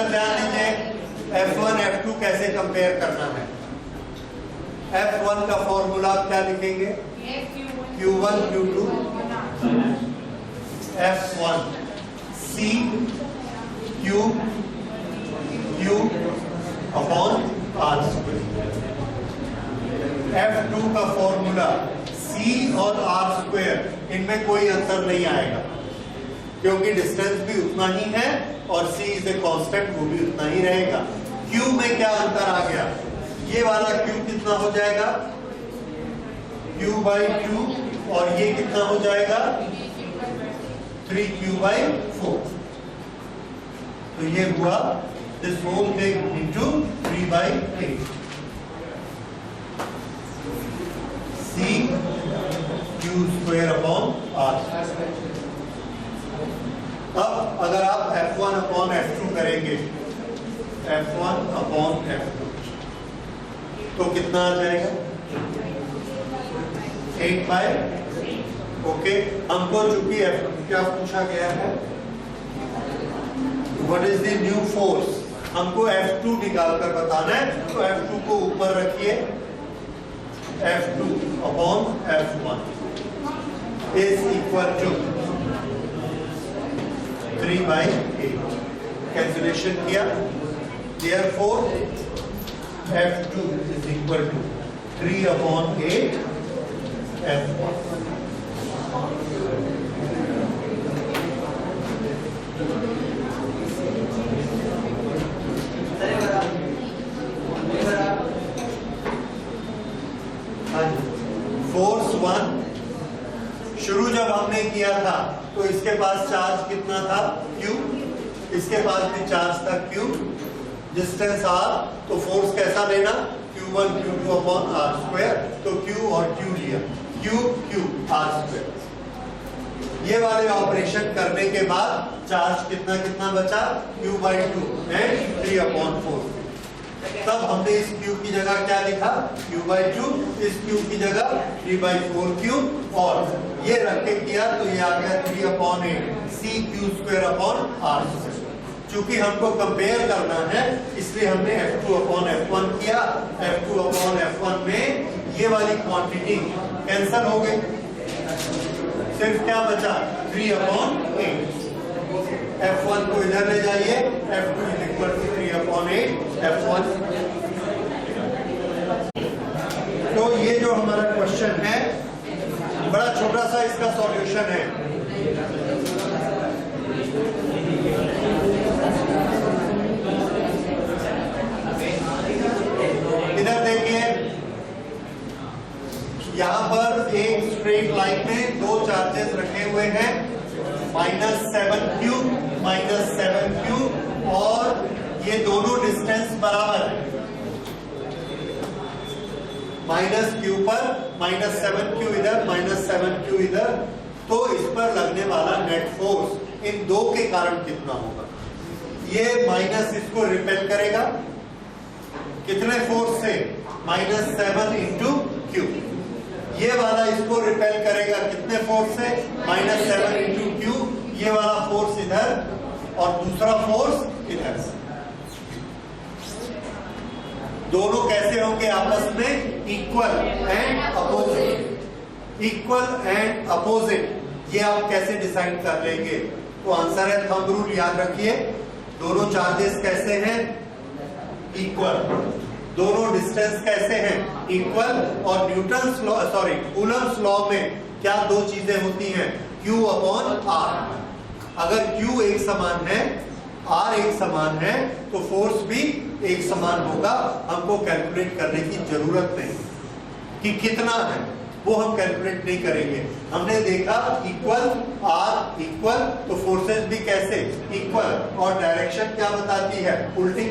इधर ध्यान दीजिए, F1 F2 कैसे कंपेयर करना है। F1 का फॉर्मूला क्या लिखेंगे? Q1 Q2 F1 C Q Q upon R square. F2 का फॉर्मूला C और R स्क्वायर, इनमें कोई अंतर नहीं आएगा क्योंकि डिस्टेंस भी उतना ही है और C इज ए कांस्टेंट, वो भी उतना ही रहेगा। Q में क्या अंतर आ गया? ये वाला Q कितना हो जाएगा? Q by 2 और ये कितना हो जाएगा? 3Q by 4। तो ये हुआ this whole thing into 3 by 8 C Q square upon R। अब अगर आप F1 upon F2 करेंगे, F1 upon F2 तो कितना आ जाएगा? 8 by ओके। हमको चूंकि F2 क्या पूछा गया है, what is the new force, हमको F2 निकाल कर बताना है। तो F2 को ऊपर रखिए, F2 upon F1 is equal to 3 by 8। Cancellation किया, therefore F2 is equal to 3 upon 8 F1। Force 1 शुरू जब हमने किया था तो इसके पास चार्ज कितना था? Q। इसके पास भी चार्ज था Q, डिस्टेंस R। तो फोर्स कैसा लेना? Q1 Q2 upon R square. तो Q और Q लिया, Q Q R स्क्वायर। ये वाले ऑपरेशन करने के बाद चार्ज कितना कितना बचा? Q by 2 and 3 upon 4। तब हमने इस Q की जगह क्या लिखा? Q by 2, इस Q की जगह 3 by 4Q, और ये रख के किया तो ये आ गया 3 upon 8 C Q square upon R square. चूंकि हमको कंपेयर करना है इसलिए हमने F2 अपॉन F1 किया। F2 अपॉन F1 में ये वाली क्वांटिटी कैंसल हो गई, सिर्फ क्या बचा? 3 अपॉन 8। F1 को इधर ले जाइए, F2 is equal to 3 upon 8 F1। तो ये जो हमारा क्वेश्चन है बड़ा छोटा सा, इसका सॉल्यूशन है। इधर देखिए, यहां पर एक स्ट्रेट लाइन में दो चार्जेस रखे हुए हैं, -7Q -7Q, और ये दोनों डिस्टेंस बराबर है। -Q पर -7Q इधर, -7Q इधर। तो इस पर लगने वाला नेट फोर्स इन दो के कारण कितना होगा? ये माइनस इसको रिपेल करेगा कितने फोर्स से? -7 इंटू Q। ये वाला इसको रिपेल करेगा कितने फोर्स से? -7 इंटू Q। ये वाला फोर्स इधर और दूसरा फोर्स इधर। दोनों कैसे होंगे आपस में? Equal and opposite. Equal and opposite ये आप कैसे डिसाइड कर लेंगे? तो आंसर है थंब रूल, याद रखिए। दोनों चार्जेस कैसे हैं? इक्वल। दोनों डिस्टेंस कैसे हैं? इक्वल। और Newton's law, sorry Coulomb's law में क्या दो चीजें होती हैं? Q upon R। अगर Q एक समान है, R एक समान है, तो फोर्स भी एक समान होगा। हमको कैलकुलेट करने की जरूरत नहीं कि कितना है, वो हम कैलकुलेट नहीं करेंगे। हमने देखा इक्वल R इक्वल, तो फोर्सेस भी कैसे? इक्वल। और डायरेक्शन क्या बताती है? उल्टी।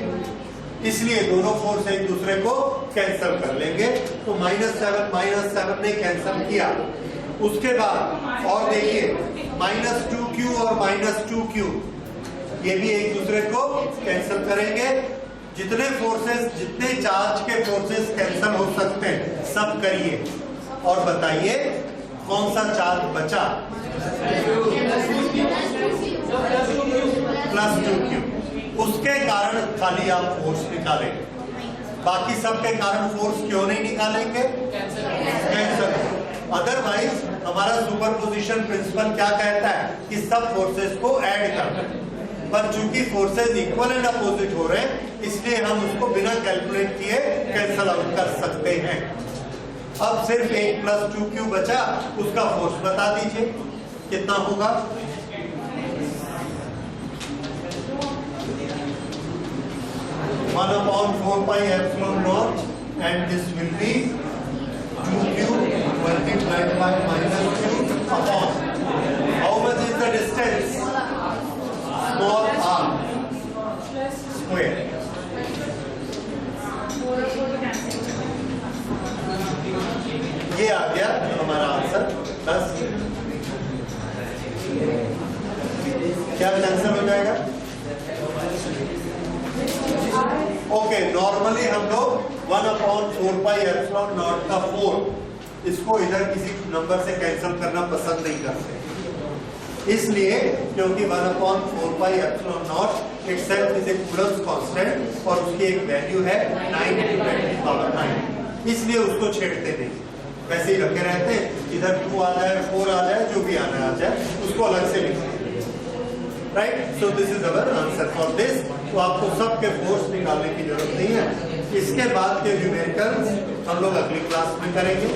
इसलिए दोनों फोर्स एक दूसरे को कैंसिल कर लेंगे। तो -7 ने कैंसिल किया। उसके बाद और देखिए -2Q और -2Q ये भी एक दूसरे को कैंसिल करेंगे। जितने फोर्सेस, जितने चार्ज के फोर्सेस कैंसिल हो सकते हैं सब करिए और बताइए कौन सा चार्ज बचा? +2Q। उसके कारण खाली आप फोर्स निकालेंगे, बाकी सब के कारण फोर्स क्यों नहीं निकालेंगे? कैंसिल। अदरवाइज हमारा सुपरपोजिशन प्रिंसिपल क्या कहता है कि सब फोर्सेस को ऐड करना, पर चूंकि फोर्सेस इक्वल एंड अपोजिट हो रहे हैं इसलिए हम उसको बिना कैलकुलेट किए कैंसिल आउट कर सकते हैं। अब सिर्फ 1 + 2q बचा, उसका फोर्स बता दीजिए कितना होगा? (1/4πε0) and this will be 2q multiplied by -q upon how much is the distance? Small r square. ये आ गया हमारा आंसर। बस क्या कैंसिल हो जाएगा? ओके, नॉर्मली हम लोग 1/4πε0 का 4 इसको इधर किसी नंबर से कैंसिल करना पसंद नहीं करते, इसलिए क्योंकि 1/4πε0 itself is a Coulomb's constant और उसकी एक वैल्यू है 9×10⁹, इसलिए उसको छेड़ते नहीं, वैसे ही रखे रहते हैं। इधर 2 आ जाए 4 आ जाए जो भी आना आ जाए उसको अलग से लिखते हैं। Right, so this is our answer for this. तो आपको सबके फोर्स निकालने की जरूरत नहीं है। इसके बाद के न्यूमेरिकल्स हम लोग अगली क्लास में करेंगे।